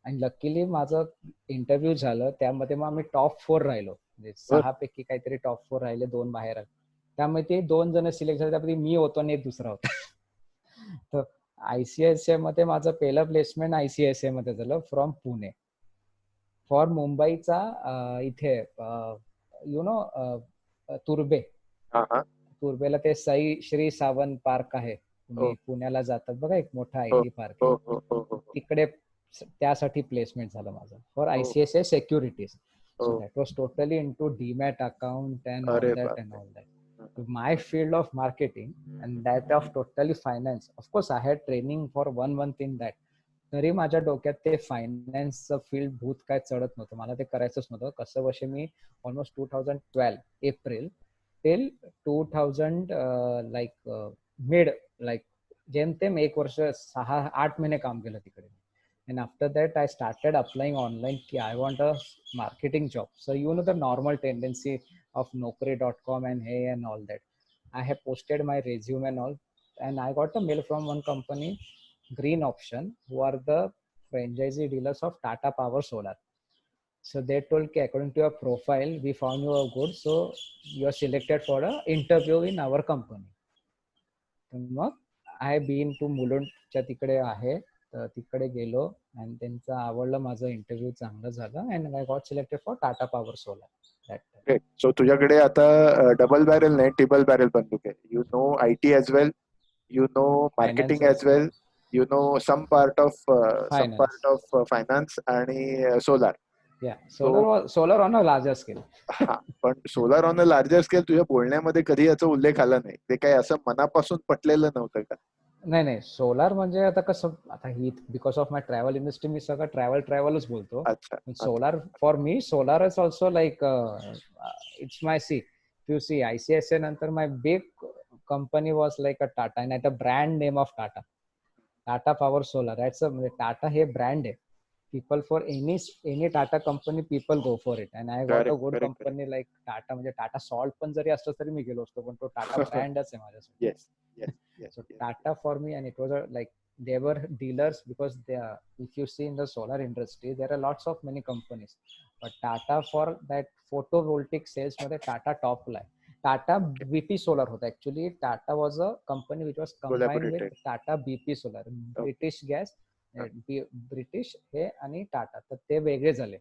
आणि लकीली माझं इंटरव्ह्यू झालं, त्यामध्ये मग आम्ही टॉप 4 राहिलो, म्हणजे 6 पैकी काहीतरी टॉप 4 राहिले, 2 बाहेर आले. त्यामुळे ते 2 जण सिलेक्ट झाले, त्यामध्ये मी होतो आणि एक दुसरा होता. तर ICICI मध्ये माझं पहिलं प्लेसमेंट ICICI मध्ये झालं फ्रॉम पुणे फॉर मुंबईचा इथे यु नो तुर्बेला ते साई श्री सावंत पार्क आहे. तुम्ही पुण्याला जातात बघा, एक मोठा IT पार्क आहे, तिकडे त्यासाठी प्लेसमेंट झालं माझं for Oh. ICICI Securities. So Oh. that was totally into DMAT account and all अरे that बापरे. and all that. So my field of marketing and that of totally finance. Of course, I had training for 1 month in that. तरी माझ्या डोक्यात ते फायनान्सचं field भूत काय चढत नव्हतं. मला ते करायचंच नव्हतं. कसं वर्षी मी ऑलमोस्ट 2012 एप्रिल टिल 2000 मिड जेमतेम 1 वर्ष 6-8 महिने काम केलं तिकडे. And after that, I started applying online. I want a marketing job. So you know the normal tendency of Naukri.com and hey and all that. I have posted my resume and all, and I got a mail from one company, Green Option, who are the franchisee dealers of Tata Power Solar. So they told, okay, according to your profile, we found you are good, so you are selected for an interview in our company. मग I been to मुलुंडच्या तिकडे आहे, तर तिकडे गेलो आणि त्यांचं आवडलं, माझं इंटरव्ह्यू चांगलं झालं and I got selected for Tata power solar. So तुझ्याकडे आता डबल बॅरल नाही, ट्रिपल बॅरल बंदूक आहे. You know IT as well, you know marketing as well, you know some part of finance आणि solar. Solar on a larger scale. हा, पण solar on a larger scale तुझ्या बोलण्यामध्ये कधी याचा उल्लेख आला नाही. ते काही असं मनापासून पटलेलं नव्हतं का? नाही, सोलार म्हणजे आता कसं, आता ही because of my travel industry मी सगळं ट्रॅव्हलच बोलतो. Solar for me, solar is also like it's my see. You see ICICI नंतर my big company was like a Tata and at a brand name of Tata power solar. That's म्हणजे टाटा हे brand आहे. people for any Tata company, people go for it, and I got a good company like Tata. म्हणजे Tata salt पण जरी असलं तरी मी गेलो असतो, पण तो टाटा ब्रँडच आहे माझ्यासाठी. So Tata for me, and it was like they were dealers because if you see in the solar industry there are lots of many companies, but Tata for that photovoltaic sales मध्ये Tata top ला आहे. Tata BP Solar होता actually. Tata was a company which was combined with Tata BP Solar, British Gas, British हे आणि टाटा, तर ते वेगळे झाले.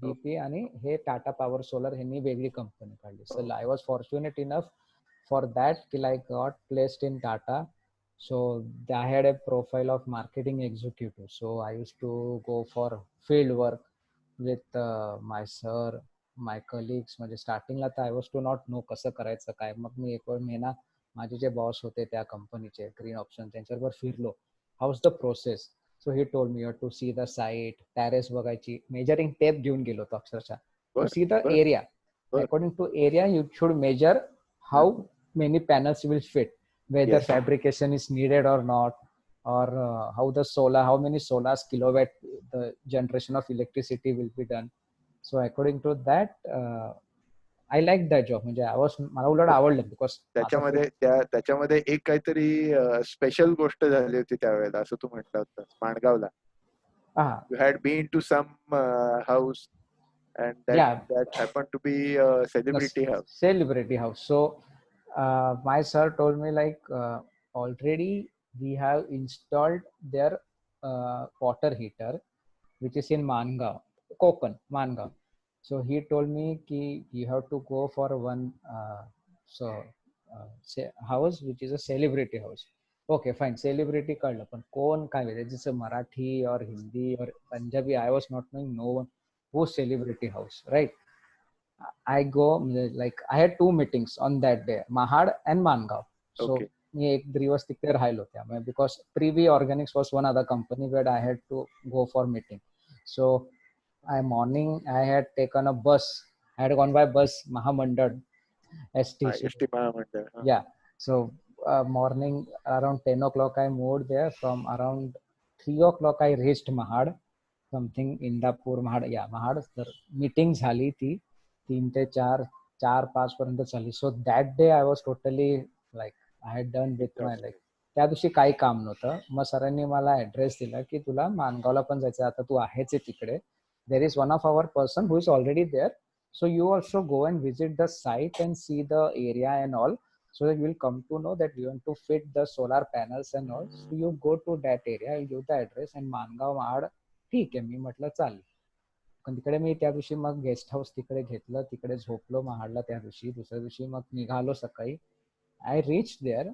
BP आणि हे टाटा पॉवर सोलर ह्यांनी वेगळी कंपनी काढली. So I was fortunate enough for that की like got placed in Tata. So I had a profile of marketing executive. So I used to go for field work with my sir, my colleagues. म्हणजे स्टार्टिंगला तर I was to not know कसं करायचं काय. मग मी 1 महिना माझे जे बॉस होते त्या कंपनीचे ग्रीन ऑप्शन, त्यांच्याबरोबर फिरलो. How is the process. So he told me you have to see the site, terrace बघायची, measuring tape घेऊन गेलो तो अक्षरशः. To see the area. According to area, you should measure how many panels will fit, whether fabrication is needed or not, or how many solar kilowatt the generation of electricity will be done. So according to that, I like that job. म्हणजे मला उलट आवडलं because त्याच्यामध्ये एक काहीतरी special गोष्ट झाली होती त्यावेळेला, असं तू म्हटलं होतं माणगावला. You had been to some house and that happened to be a celebrity house. Celebrity house. So my sir told me like already we have installed their water heater which is in Mangaon, Konkan, Mangaon. So he told me ki you have to go for one house which is a celebrity house. Okay, fine. Celebrity काढलं, पण कोण काय माहिती, जसं Marathi or Hindi or Punjabi, I was not knowing no one who celebrity house, right? I go like I had 2 meetings on that day, Mahad and Mangaon. So मी 1 दिवस तिकडे राहिलो त्यामुळे, because Privi Organics was one other company where I had to go for meeting. So morning I had taken a bus. I had gone by bus, Mahamandal ST Mahamandal. Yeah. So morning around 10 o'clock I moved there. From around 3 o'clock I reached Mahad, something Indapur, Mahad. Yeah, Mahad. तर meeting झाली ती 3 ते 4-5 पर्यंत झाली. So that day I was totally like I had done with my like त्या दिवशी काही काम नव्हतं. मग सरांनी मला ऍड्रेस दिला की तुला मानगावला पण जायचं, आता तू आहेच तिकडे. There is one of our person who is already there. So you also go and visit the site and see the area and all. So that you will come to know that you want to fit the solar panels and all. So you go to that area, you give the address and Mangaon Mahad. ठीक आहे, मी म्हटलं चालेल. पण तिकडे मी त्या दिवशी मग guest house तिकडे घेतलं, तिकडे झोपलो महाडला त्या दिवशी. दुसऱ्या दिवशी मग निघालो सकाळी. I reach there.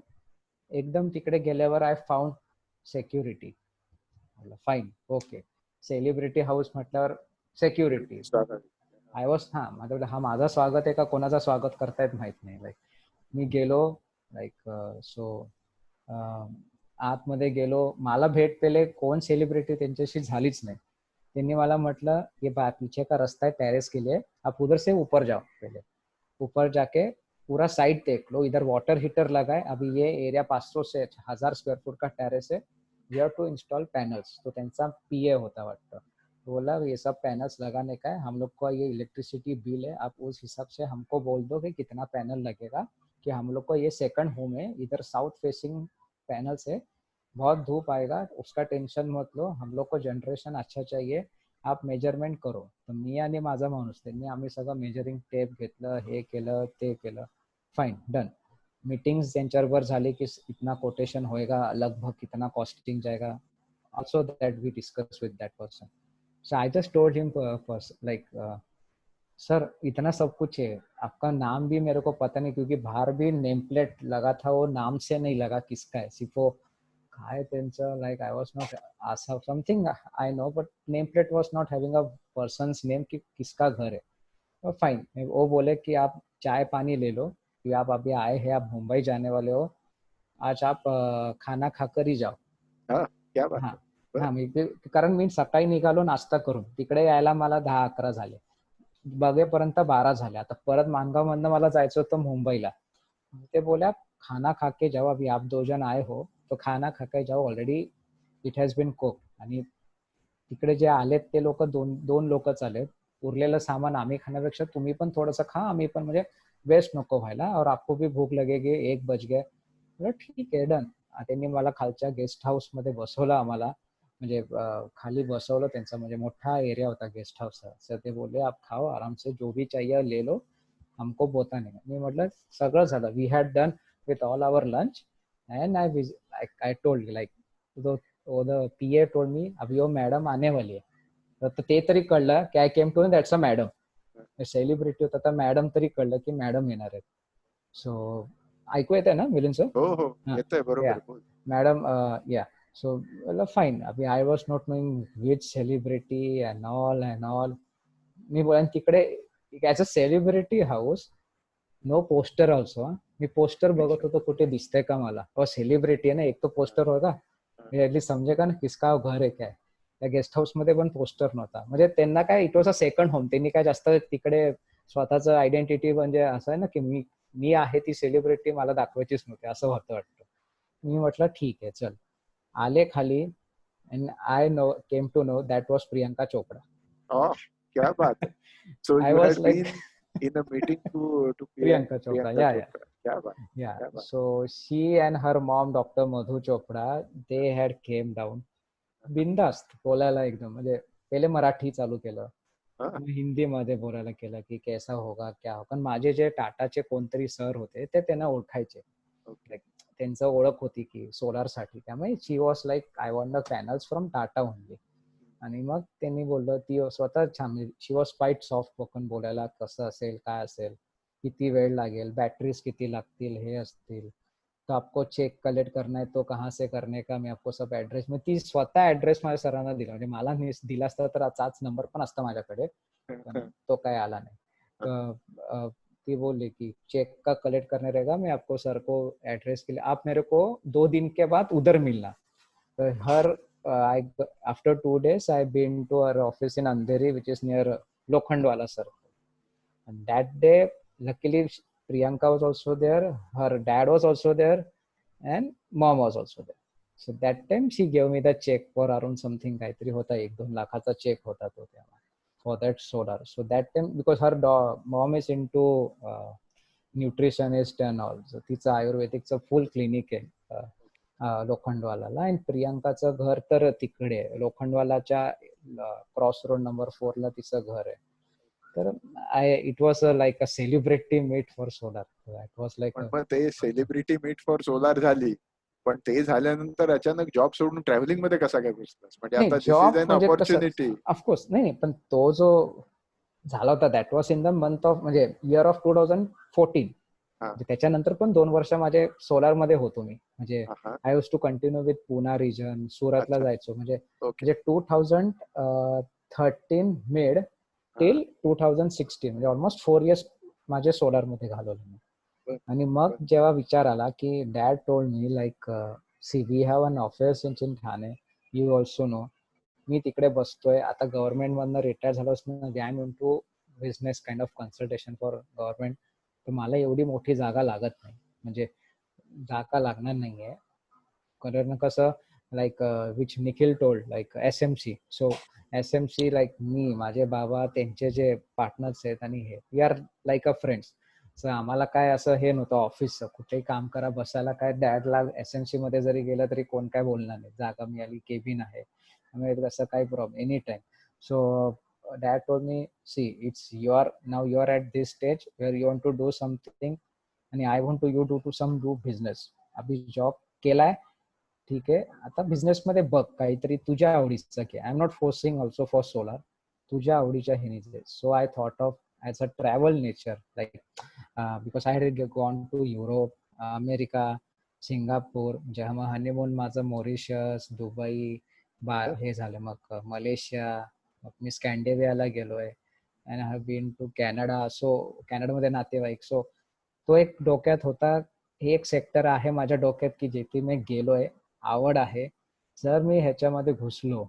एकदम तिकडे गेल्यावर I found security. Fine, okay. Celebrity house म्हटल्यावर सेक्युरिटी. आय वॉज माझ्याकडे हा माझा स्वागत आहे का कोणाचा स्वागत करतायत माहित नाही. लाईक मी गेलो लाईक सो आतमध्ये गेलो, मला भेट पहिले कोण सेलिब्रिटी त्यांच्याशी झालीच नाही. त्यांनी मला म्हटलं ये पीछे का रास्ता है टेरेस के लिए, आप उधर से ऊपर जाओ. पहले ऊपर जाके पूरा साइड देख लो, इधर वाटर हीटर लगा है, अभी ये एरिया 500 से 1000 स्क्वायर फुट का टेरेस है, you have to install panels. तो त्यांचा पीए होता वाटतं. बोला ये सब पैनल्स लगाने का है, हम लोग का ये इलेक्ट्रिसिटी बिल है, आप उस हिसाब से हमको बोल दो कि कितना पैनल लगेगा, कि हम लोग को ये सेकंड होम है, इधर साउथ फेसिंग पैनल्स है, बहुत धूप आएगा, उसका टेन्शन मत लो, हम लोग को जनरेशन अच्छा चाहिए, आप मेजरमेंट करो. तर मी आणि माझा माणूस त्यांनी आम्ही सगळं मेजरिंग टेप घेतलं, हे केलं ते केलं. Fine done. मीटिंग्स त्यांच्याबरोबर झाली की इतना कोटेशन होएगा, लगभग कितना कॉस्टिंग जाएगा, also that we discuss with that person. So I just told him like sir इतना सब कुछ है, आपका नाम भी मेरे को पता नहीं, क्योंकि बाहर भी नेम प्लेट लगा था, वो नाम से नहीं लगा किसका है, सिर्फ वो काय त्यांचं लाइक आई वॉज नॉट आसा something I know, but name plate was not having a persons name कि किसका घर है. तो फाइन, वो बोले कि आप चाय पानी ले लो, कि आप अभी आए हैं, आप मुंबई जाने वाले हो, आज आप खाना खाकर ही जाओ. क्या बात. हा मी कारण मी सकाळी निघालो नाश्ता करून, तिकडे यायला मला 10-11 झाले, बघेपर्यंत 12 झाले. आता परत मानगाव मधनं मला जायचं होतं मुंबईला. ते बोल्या खाना खा के जाओ, अभी आप 2 जण आए हो तो खाना खा के जाओ, already it has been cook. आणि तिकडे जे आलेत ते लोक दोन लोकच आलेत, उरलेलं सामान आम्ही खाण्यापेक्षा तुम्ही पण थोडंसं खा, आम्ही पण, म्हणजे वेस्ट नको व्हायला, और आपको भी भूक लगेगी, 1 बज गए. ठीक आहे डन. त्यांनी मला खालच्या गेस्ट हाऊस मध्ये बसवलं, आम्हाला म्हणजे खाली बसवलं. त्यांचा म्हणजे मोठा एरिया होता गेस्ट हाऊसचा. तर ते बोलले आप खाओ आराम से, जो भी चाहिए ले लो, हमको बोता नहीं. मी म्हटलं सगळं झालं, we had done with all our lunch and I told like the PA told me अभी वो मैडम आने वाली है. तर ते तरी कळलं की I came to that's a madam. Celebrity होता तर मॅडम तरी कळलं की मॅडम येणार आहेत. सो ऐकू येते ना मिलिंद सर? हो हो येतंय बरोबर. मॅडम या. So fine. अभी I was not knowing which celebrity and all. मी बोला तिकडे as a celebrity house, no poster also. मी पोस्टर बघत होतो कुठे दिसतंय का मला, और सेलिब्रिटी आहे ना, एक तो पोस्टर होता, ऍटलीस्ट समजेगा ना किसका घर आहे काय. त्या गेस्ट हाऊस मध्ये पण पोस्टर नव्हता. म्हणजे त्यांना काय, it was a second home. त्यांनी काय जास्त तिकडे स्वतःच आयडेंटिटी, म्हणजे असं आहे ना की मी आहे ती सेलिब्रिटी, मला दाखवायचीच नव्हती, असं होतं वाटतं. मी म्हटलं ठीक आहे चल. आले खाली and I came to know that was Priyanka Chopra. Oh, क्या बात है. So I you was had like been in a meeting to Priyanka Chopra. Yeah. क्या बात. Yeah. So she and her mom, Dr. Madhu Chopra, they had came down. बिंदास्त बोलायला एकदम, म्हणजे पहिले मराठी चालू केलं, हिंदी मध्ये बोलायला केलं की कैसा होगा क्या होगा. माझे जे टाटाचे कोणतरी सर होते ते त्यांना ओळखायचे, त्यांचं ओळख होती की सोलार साठी. त्यामुळे she was like I want the panels from Tata only. आणि मग त्यांनी बोललं, ती स्वतः छान, she was quite soft spoken, बोलायला कसं असेल, काय असेल, किती वेळ लागेल, बॅटरीज किती लागतील, हे असतील, तो आपको चेक कलेक्ट करना है तो कहाँ से करने का, मी आपको सब ऍड्रेस. मग ती स्वतः ऍड्रेस माझ्या सरांना दिला. म्हणजे मला दिला असता तर आजचाच नंबर पण असता माझ्याकडे, पण तो काय आला नाही. तर ती बोली कि चेक का कलेक्ट करने रहेगा, मैं आपको सर को एड्रेस के लिए, आप मेरे को 2 दिन के बाद उधर मिलना. तो her after 2 days I been to her office in Andheri, which is near Lokhandwala circle. And that day luckily Priyanka was also there, her dad was also there, and mom was also there. So that time she gave me the check for around something काहीतरी होता, 1-2 लाखाचा check होता तो तेव्हा, for that solar. So that time because her mom is into nutritionist and all, so तिचं आयुर्वेदिकचं फुल clinic आहे लोखंडवालाला. आणि प्रियांकाचं घर तर तिकडे लोखंडवालाच्या क्रॉस रोड नंबर 4 ला तिचं घर आहे. तर it was like a celebrity meet for solar. It was like, पण ते सेलिब्रिटी मीट फॉर सोलार झाली, पण ते झाल्यानंतर अचानक जॉब सोडून ट्रॅव्हलिंग मध्ये कसा काय घुसलास? म्हणजे आता दिस इज एन ऑपॉर्च्युनिटी. ऑफकोर्स. नाही पण तो जो झाला होता that was in the month of, म्हणजे इयर ऑफ 2014. म्हणजे त्याच्यानंतर पण 2 वर्ष माझे सोलार मध्ये होतो मी. म्हणजे हा. I use to continue with Pune region, सुरतला अच्छा. जायचो. म्हणजे ओके. 2013 मिड टिल 2016 म्हणजे ऑलमोस्ट 4 इयर्स माझे सोलार मध्ये घालवले मी. बर. आणि मग जेव्हा विचार आला की dad told me like see we have an office in Thane, you also know. मी तिकडे बसतोय आता, गव्हर्नमेंट मधनं रिटायर झालोच ना, I am into business kind of consultation for government. तर मला एवढी मोठी जागा लागत नाही, म्हणजे जागा लागणार नाहीये. कारण कसं like which Nikhil told like SMC. So SMC like मी, माझे बाबा, त्यांचे जे पार्टनर्स आहेत आणि हे we are like a friends. सो आम्हाला काय असं हे नव्हतं ऑफिसचं, कुठेही काम करा बसायला, काय डॅडला SMC मध्ये जरी गेलं तरी कोण काय बोलणार नाही, जागा मिळाली, केबिन आहे, त्यामुळे असं काही problem any time. So dad told me, see, it's now you are at this stage where you want to do something आणि I want to you do business. अभी जॉब केलाय, ठीक आहे, आता बिझनेस मध्ये बघ काहीतरी तुझ्या आवडीचं की I am not forcing also for solar, तुझ्या आवडीच्या हे निघते. So I thought of as a travel nature like because I had gone to Europe, America, Singapore, जेव्हा मग हनीमून माझं मॉरिशस, दुबई, हे झालं, मग मलेशिया, मग मी स्कॅन्डिनेव्हियाला गेलोय, and I have been to Canada. So कॅनडामध्ये नातेवाईक. सो तो एक डोक्यात होता, हे एक सेक्टर आहे माझ्या डोक्यात की जेथे मी गेलोय, आवड आहे, जर मी ह्याच्यामध्ये घुसलो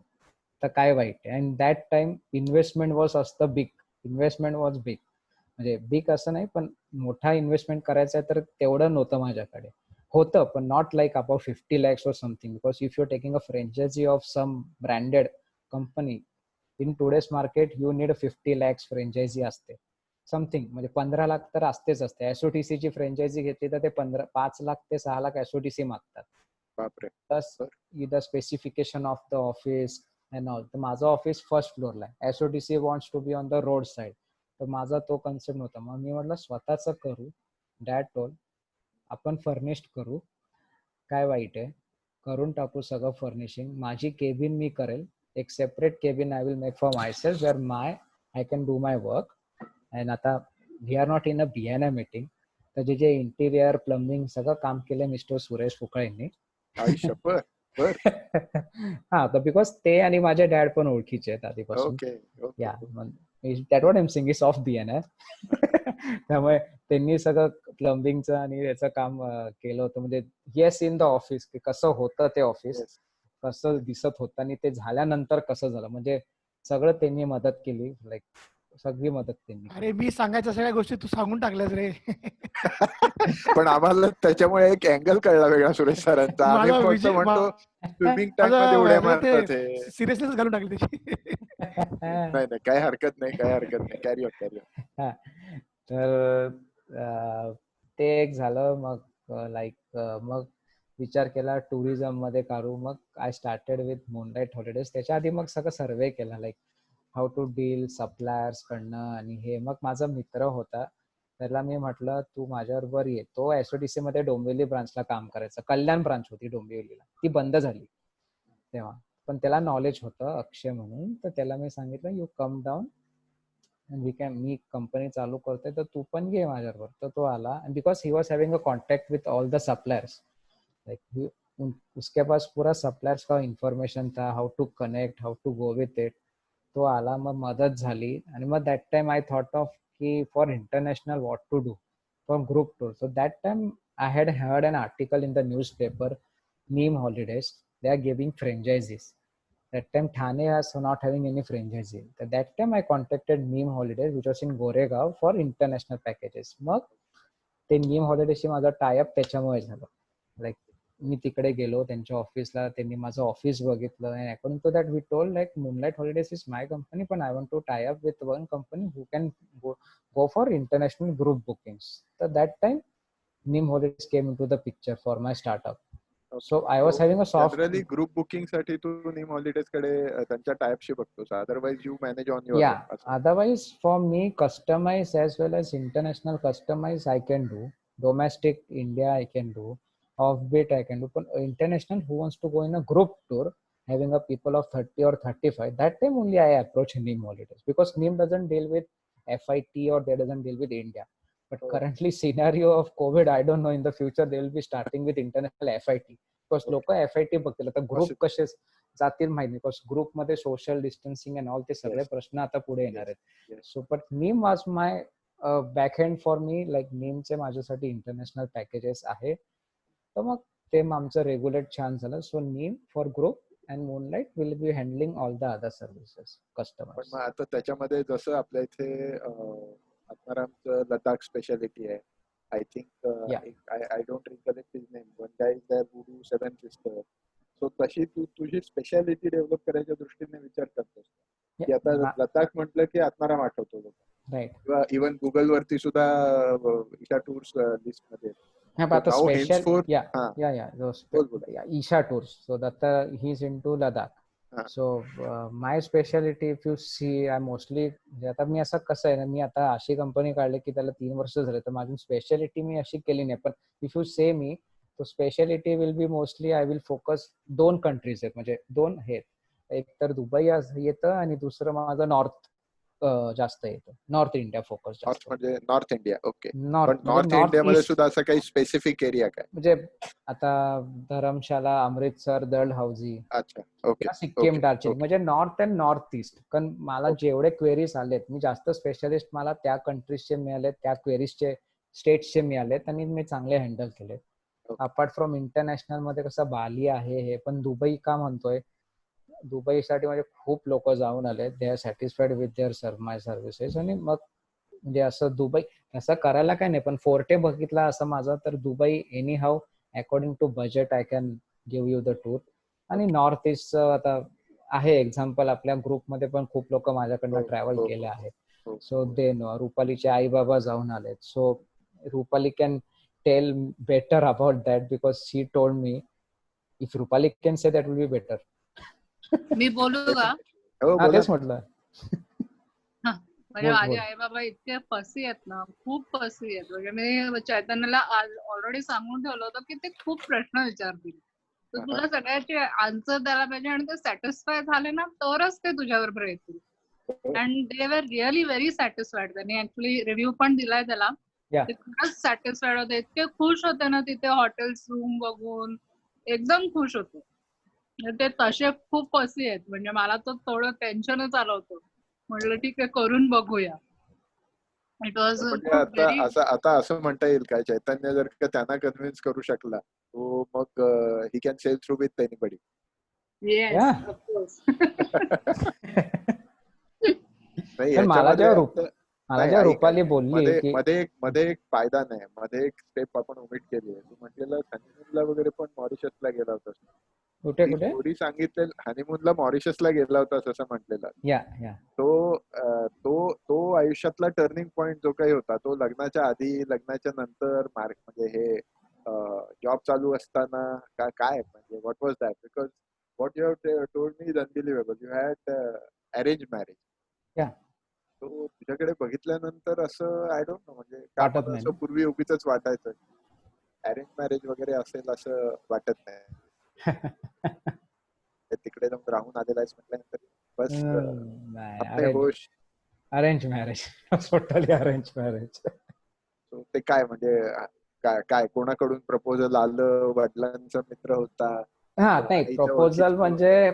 तर काय वाईट आहे. And that time investment was असतं बिग, इन्व्हेस्टमेंट वॉज बिग, म्हणजे बिग असं नाही पण मोठा इन्व्हेस्टमेंट करायचा आहे तर तेवढं नव्हतं माझ्याकडे. होतं पण not like about 50 lakhs or something, because if you're taking a franchisee of some branded company in today's market you need a 50 lakhs franchisee असते समथिंग, म्हणजे 15 लाख तर असतेच असते. SOTC ची फ्रँचायझी घेतली तर ते 5 लाख ते 6 लाख SOTC मागतात. बापरे. Plus the specification of the office and all. तर माझं ऑफिस फर्स्ट फ्लोअरला आहे, SOTC wants to be on the road side. तर माझा तो कन्सेप्ट नव्हता. मग मी म्हटलं स्वतःच करू. डॅड टोल आपण फर्निश्ड करू, काय वाईट आहे, करून टाकू सगळं फर्निशिंग. माझी केबिन मी करेल, एक separate cabin I will make for myself where I can do my work. And आता we are not in a BNI meeting. तर जे इंटिरियर प्लंबिंग सगळं काम केलं मिस्टर सुरेश फुकळेंनी. हा, तर बिकॉज ते आणि माझे डॅड पण ओळखीचे आहेत आधीपासून. Okay. Yeah that what M Singh is of BNI. त्यामुळे त्यांनी सगळं प्लंबिंगचं आणि याचं काम केलं होतं. म्हणजे येस इन द ऑफिस की कसं होतं ते ऑफिस, कसं दिसत होतं आणि ते झाल्यानंतर कसं झालं, म्हणजे सगळं त्यांनी मदत केली, लाईक सगळी मदत त्यांनी. अरे मी सांगायच्या सगळ्या गोष्टी तू सांगून टाकल्यास रे. पण आम्हाला त्याच्यामुळे एक अँगल कळला वेगळा सुरेश सरांचा. आम्ही फक्त म्हणतो स्विमिंग टँक मध्ये उड्या मारतात हे. सिरियसनेस घालून टाकली त्याची. नाही काही हरकत नाही, काही हरकत नाही. Carry on. तर ते एक झालं. मग लाईक मग विचार केला टुरिझम मध्ये काढू. मग I started with Moonlight Holidays. त्याच्या आधी मग सगळं सर्वे केला, like how to deal suppliers कडनं आणि हे. मग माझा मित्र होता, त्याला मी म्हटलं तू माझ्याबरोबर ये. तो SOTC मध्ये डोंबिवली ब्रांचला काम करायचा. कल्याण ब्रांच होती डोंबिवलीला, ती बंद झाली तेव्हा, पण त्याला नॉलेज होतं अक्षय म्हणून. तर त्याला मी सांगितलं you come down me company चालू करतोय तर तू पण ये माझ्याबरोबर. तर तो आला. Because he was having a contact with all the suppliers, like उसके पास पूरा सप्लायर्स का इंफॉर्मेशन था, how to connect, how to go with it. तो आला, मग मदत झाली. आणि मग that time I thought of की for international what to do for group tour. So that time I had heard an article in the newspaper, Neem holidays, they are giving franchises. That time Thane was not having any franchisee. At that time I contacted Neem Holidays, which was in Goregaon, for international packages. मग ते नीम हॉलिडेजशी माझा tie up त्याच्यामुळे झालं. Like मी तिकडे गेलो त्यांच्या ऑफिसला, त्यांनी माझं ऑफिस बघितलं. And according to that we told like moonlight holidays is my company, पण I want to tie up with one company who can go for international group bookings. तर that time Neem holidays came into the picture for my startup. So I was having a soft. Generally group booking साठी तू Neem holidays कडे त्यांच्या टाइपशी बघतोस. Otherwise you manage on your. Yeah, otherwise for me customize as well as international customize I can do. Domestic India I can do. Offbeat I can do. But international who wants to go in a group tour having a people of 30 or 35, that time only I approach Neem Holidays, because Neem doesn't deal with FIT or they doesn't deal with India. But हो. currently scenario of COVID, I don't know, in the future they will be starting with international FIT. Because लोक FIT बघतील, आता group Possible. कसे जातील माहिती नाही, because ग्रुपमध्ये social distancing and all ते सगळे Yes. प्रश्न आता पुढे येणार आहेत. Yes. So but Neem was my backhand for me, like नीमचे माझ्यासाठी इंटरनॅशनल पॅकेजेस आहे, तर मग ते आमचं रेग्युलेट छान झालं. So Neem for group and Moonlight will be handling all the other services पण कस्टमर्स. मग आता त्याच्यामध्ये जसं आपल्या इथे आत्मारामचं लडाख स्पेशालिटी आहे. I think Yeah. I don't recollect his name, one guy is there who do seven sister. So तशी तू तुझी स्पेशालिटी डेव्हलप करायच्या दृष्टीने विचार करतोस की आता लडाख म्हटलं की आत्माराम आठवतो लोक, राईट. किंवा इव्हन गुगल वरती सुद्धा ईशा टूर्स लिस्ट मध्ये. Yeah, but the now special, henceforth- yeah, हा. yeah, those बोल, बोल. yeah, Isha tours. So that he's into Ladakh. हा. So my specialty, if you see, I mostly, आता मी असं कसं आहे ना, मी आता अशी कंपनी काढली की त्याला 3 वर्ष झाले, तर माझी स्पेशालिटी मी अशी केली नाही. पण इफ यू से मी, तो speciality will be mostly I will focus 2 countries आहेत, म्हणजे 2 आहेत. एक तर दुबई येतं आणि दुसरं माझं नॉर्थ जास्त येतं. नॉर्थ इंडिया फोकस नॉर्थ जास्त. म्हणजे नॉर्थ इंडिया. ओके. नॉर्थ पण नॉर्थ इंडियामध्ये सुद्धा असं काही स्पेसिफिक एरिया काय? म्हणजे आता धरमशाला, अमृतसर, डलहौसी, अच्छा. ओके. सिक्कीम, ओके. दार्जिलिंग, म्हणजे नॉर्थ अँड नॉर्थ ईस्ट. कारण मला ओके. जेवढे क्वेरीज आलेत, मी जास्त स्पेशलिस्ट मला त्या कंट्रीजचे मिळालेत, त्या क्वेरीजचे स्टेट्सचे मिळालेत आणि मी चांगले हँडल केले. ओके. अपार्ट फ्रॉम इंटरनॅशनल मध्ये कसं बाली आहे हे, पण दुबई का म्हणतोय, दुबईसाठी म्हणजे खूप लोक जाऊन आले, they are satisfied with their my services. आणि मग म्हणजे असं दुबई असं करायला काय नाही, पण फोर्टे बघितला असं माझा, तर Dubai anyhow according to budget I can give you the tour. आणि नॉर्थ ईस्ट आता आहे एक्झाम्पल, आपल्या ग्रुपमध्ये पण खूप लोक माझ्याकडनं हो, ट्रॅव्हल हो, केले आहेत. हो. सो दे नो, रुपालीचे आई बाबा जाऊन आलेत. So Rupali can tell better about that, because she told me, if Rupali can say that will be better. मी बोलू का? हो, हा, बोला. तेच म्हटलं. म्हणजे बोल, माझे बोल. आई बाबा इतके फसी आहेत ना, खूप फसी आहेत. म्हणजे मी चैतन्यला ऑलरेडी सांगून ठेवलं होतं की ते खूप प्रश्न विचारतील, तर तुला सगळ्याचे आन्सर द्यायला पाहिजे आणि ते सॅटिस्फाय झाले ना तरच ते तुझ्याबरोबर येतील. अँड दे वर रिअली व्हेरी सॅटिस्फाईड. त्यांनी ऍक्च्युली रिव्ह्यू पण दिलाय त्याला. Yeah. ते खरंच सॅटिस्फाईड होते, इतके खुश होते ना तिथे हॉटेल्स रूम बघून, एकदम खुश होते. ते तसे खूप फसी आहेत. म्हणजे मला तर थोडं टेन्शनच आलं होतं. म्हटलं ठीक आहे, करून बघूया. इट वॉज म्हणजे आता असं म्हणता येईल काय, चैतन्य जर का त्यांना कन्व्हिन्स करू शकला, तो मग he can sell through with anybody. Yes, Yeah. Of course. नाही, पण मला जेव्हा रुपाली बोलली की मध्ये एक फायदा नाही, मध्ये एक स्टेप आपण ओमिट केली आहे. तू म्हटलेलं हनीमूनला वगैरे पण मॉरिशसला गेला होतास. कुठे ती कुठे स्टोरी सांगितलेली, हनीमूनला मॉरिशसला गेला होतास असं म्हटलेलं. या या तो आयुष्यातला टर्निंग पॉइंट जो काही होता, तो लग्नाच्या आधी, लग्नाच्या नंतर, म्हणजे हे जॉब चालू असताना काय म्हणजे what was that? Because what you have told me is unbelievable. You had arrange marriage. या तो तुझ्याकडे बघितल्यानंतर असं आय डोंट नो, म्हणजे वाटत नाही असं ना? पूर्वी उगीच वाटायचं अरेंज मॅरेज वगैरे असेल असं वाटत नाही. तिकडे जाऊन राहून आलेला आहेस म्हटल्यानंतर बस आपले होश. Arrange marriage, totally arrange marriage. ते काय म्हणजे काय कोणाकडून प्रपोजल आलं? वडिलांचा मित्र होता? हा, नाही, प्रपोजल म्हणजे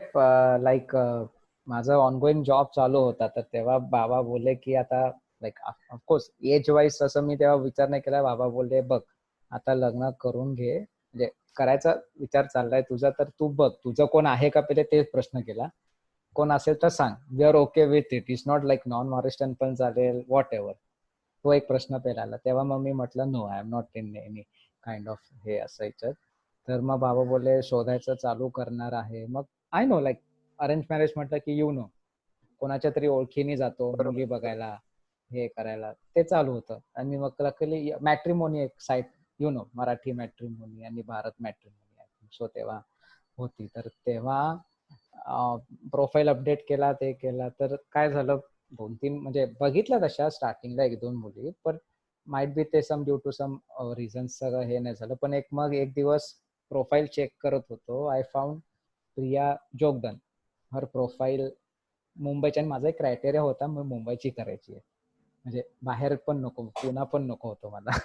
लाईक माझा ऑनगोईंग जॉब चालू होता, तर तेव्हा बाबा बोलले की आता लाईक ऑफकोर्स एज वाईज असं मी तेव्हा विचार नाही केला. बाबा बोलले बघ आता लग्न करून घे, म्हणजे करायचा विचार चाललाय तुझा, तर तू बघ तुझं कोण आहे का, पहिले तेच प्रश्न केला. कोण असेल तर सांग, we are okay with it. It's not like नॉन मॉरिस्टन पण चालेल, व्हॉट एव्हर. तो एक प्रश्न पहिला आला. तेव्हा मग मी म्हटलं no, I am not in any kind of हे असायचं. तर मग बाबा बोलले शोधायचं चालू करणार आहे. मग I know like arrange marriage म्हटलं की यू नो कोणाच्या तरी ओळखीने जातो मुली बघायला, हे करायला, ते चालू होतं. आणि मग लकीली मॅट्रिमोनी एक site, you know, Marathi matrimony आणि भारत मॅट्रिमोनी, सो तेव्हा होती. तर तेव्हा प्रोफाईल अपडेट केला, ते केला. तर काय झालं, 2-3 म्हणजे बघितल्या तशा स्टार्टिंगला 1-2 मुली, पण माइट बी ते सम ड्यू टू सम रिझन्स सगळं हे नाही झालं. पण मग एक दिवस प्रोफाईल चेक करत होतो, I found Priya Jogdan. Her profile मुंबईची, आणि माझा एक क्रायटेरिया होता, मग मुंबईची करायची आहे. म्हणजे बाहेर पण नको, पुणा पण नको होतो मला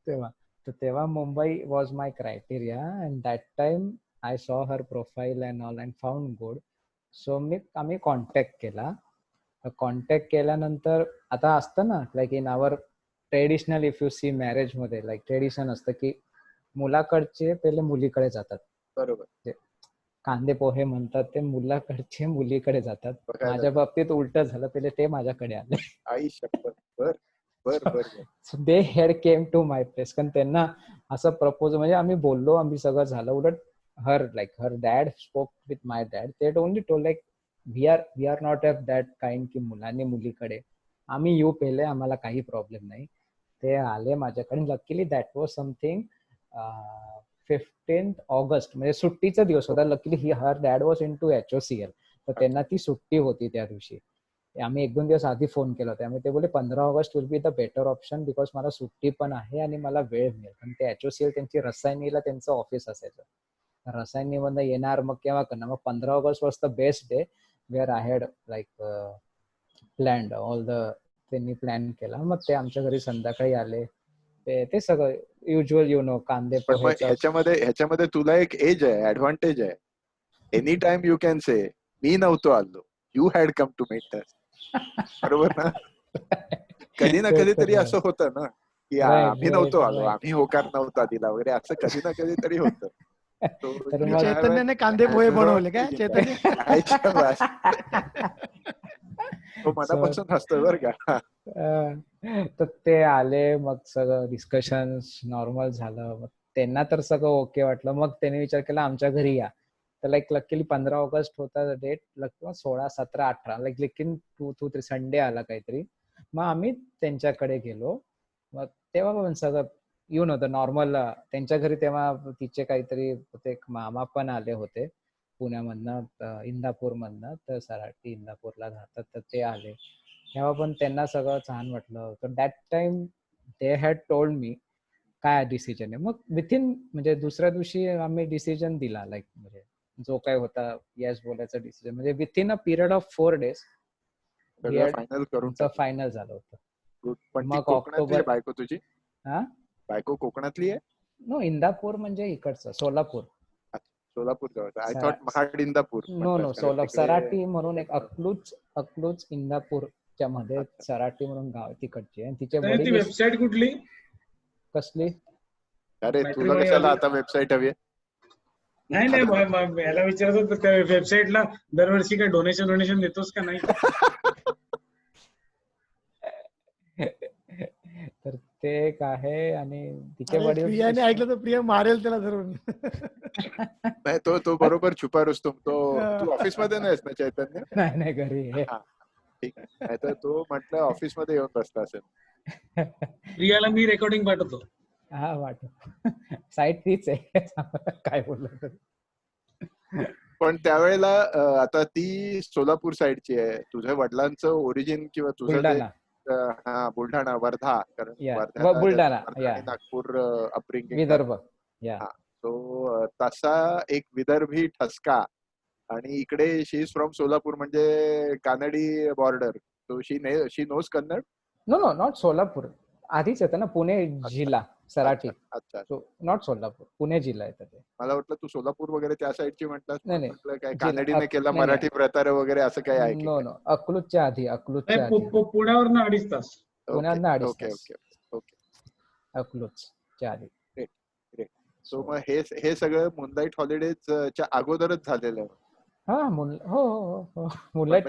तेव्हा. तर तेव्हा Mumbai was my criteria and that time I saw her profile and all and found good. So आम्ही कॉन्टॅक्ट केला. कॉन्टॅक्ट केल्यानंतर आता असतं ना, like in our traditional if you see marriage मध्ये लाईक ट्रेडिशन असतं की मुलाकडचे पहिले मुलीकडे जातात. बरोबर. कांदे पोहे म्हणतात ते मुलाकडचे मुलीकडे जातात. बघायला माझ्या बाबतीत उलट झालं, पहिले ते माझ्याकडे आले. आई शपथ. बर बर बर बर. So they head came to my place. कारण त्यांना असं प्रपोज, म्हणजे आम्ही बोललो, आम्ही सगळं झालं. उलट her dad spoke with my dad. ते only told like we are not of that kind की मुलांनी मुलीकडे, आम्ही येऊ पहिले, आम्हाला काही प्रॉब्लेम नाही. ते आले माझ्याकडे. Luckily that was something 15th August, म्हणजे सुट्टीचा दिवस होता. Luckily her dad was in to HOCL, तर त्यांना ती सुट्टी होती त्या दिवशी. आम्ही 1-2 दिवस आधी फोन केला होता. आम्ही ते बोलले 15 August will be the better option because मला सुट्टी पण आहे आणि मला वेळ मिळेल. पण ते HOCL त्यांची रसायनीला त्यांचं ऑफिस असायचं. रसायनीमधनं येणार मग केव्हा करणार. मग 15 August was the best day wear I had like planned all the, त्यांनी प्लॅन केला. मग ते आमच्या घरी संध्याकाळी आले. ते सगळं युज्युअल कांदे पण मग पोहेचा. ह्याच्यामध्ये तुला एक एज आहे, ऍडव्हान्टेज आहे. Any time you can say मी नव्हतो आलो, you had come to meet us. बरोबर ना? कधी ना कधी तरी असं होतं ना की आम्ही नव्हतो आलो, आम्ही होकार नव्हता दिला वगैरे, असं कधी ना कधी तरी होतं. तर आणि मग चैतन्याने कांदे पोहे बनवले काय चैतन्य? तो मनापासून हसतोय बर का. तर ते आले. मग सगळं डिस्कशन नॉर्मल झालं. मग त्यांना तर सगळं ओके वाटलं. मग त्यांनी विचार केला आमच्या घरी या. तर लाईक लकीली 15 ऑगस्ट होता डेट, 16, 17, 18 लाईक लेकिन 2-3 संडे आला काहीतरी. मग आम्ही त्यांच्याकडे गेलो. मग तेव्हा पण सगळं होतं नॉर्मल. त्यांच्या घरी तेव्हा तिचे काहीतरी एक मामा पण आले होते पुण्यामधनं, इंदापूरमधनं. तर सराटी इंदापूरला राहतात, तर ते आले. तेव्हा पण त्यांना सगळं छान वाटलं. तर that time they had told me काय डिसिजन आहे. मग विथिन, म्हणजे दुसऱ्या दिवशी आम्ही डिसिजन दिला, लाईक म्हणजे जो काय होता येस बोलायचा डिसिजन, म्हणजे within a period of 4 days final करून फायनल झालं होतं. Good. पण ती मग कोकणातली आहे ऑक्टोबर, बायको तुझी? हा बायको कोकणातली आहे? नो, इंदापूर म्हणजे इकडचं सोलापूर. सोलापूर जवळ. I thought Mahad Indapur. No Sarati म्हणून एक अकलूज इंदापूरच्या मध्ये सराटी म्हणून गाव तिकडची आहे. तिचे वडील. वेबसाईट कुठली? कसली? अरे तुला कशाला आता वेबसाईट हवी? नाही याला विचारत होतो, त्या वेबसाईटला दरवर्षी काय डोनेशन देतोस का नाही? तर ते एक आहे. आणि तिचे अरे, वडील. प्रियाने ऐकलं तर प्रिया मारेल त्याला धरून. नाही, तो बरोबर छुपा रुस्तम. तू ऑफिस मध्ये नाहीस ना चैतन्य? नाही घरी आहे. हा, ठीक आहे. नाहीतर तो म्हटलं ऑफिस मध्ये येऊन बसला असेल. प्रियाला मी रेकॉर्डिंग पाठवतो. हा वाटत. साईट तीच आहे. काय बोललो तर. पण त्यावेळेला आता ती सोलापूर साईडची आहे. तुझ्या वडिलांचं ओरिजिन किंवा तुझं जे बुलढाणा. हा बुलढाणा, वर्धा. कारण बुलढाणा आणि नागपूर अपब्रिंगिंग. विदर्भ. या तो तसा एक विदर्भी ठसका. आणि इकडे शी इज फ्रॉम सोलापूर, म्हणजे कानडी बॉर्डर. तो she knows Kannada. No not Solapur. आधीच येतं ना पुणे जिल्हा सराटी. अच्छा. नॉट सोलापूर, पुणे जिल्हा येतं ते. मला वाटलं तू सोलापूर वगैरे त्या साईडची म्हटलं. नाही काय कानडीने केला मराठी प्रतार वगैरे असं काय आहे? नो अकलूजच्या आधी. पुण्यावरनं 2.5 तास. पुण्यावरनं 2.5 तास. ओके. अकलूजच्या आधी. ग्रेट. सो मग हे सगळं मूनलाईट हॉलिडेज च्या अगोदरच झालेलं आहे. हा हो. मूनलाईट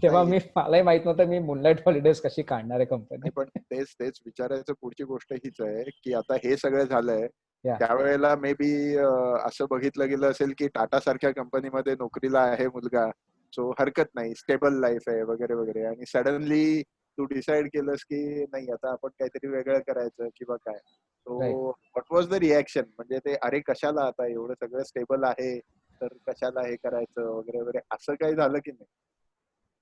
तेव्हा मलाही माहित नव्हतं मी मूनलाईट हॉलिडेज कशी काढणार आहे कंपनी. पण तेच विचारायचं. पुढची गोष्ट हीच आहे की आता हे सगळं झालंय, त्यावेळेला मे बी असं बघितलं गेलं असेल की टाटा सारख्या कंपनीमध्ये नोकरीला आहे मुलगा, सो हरकत नाही, स्टेबल लाईफ आहे वगैरे वगैरे. आणि सडनली तू डिसाइड केलंस की नाही आता आपण काहीतरी वेगळं करायचं किंवा काय. So what was the reaction? म्हणजे ते अरे कशाला, आता एवढं सगळं स्टेबल आहे तर कशाला हे करायचं वगैरे वगैरे, असं काही झालं की नाही?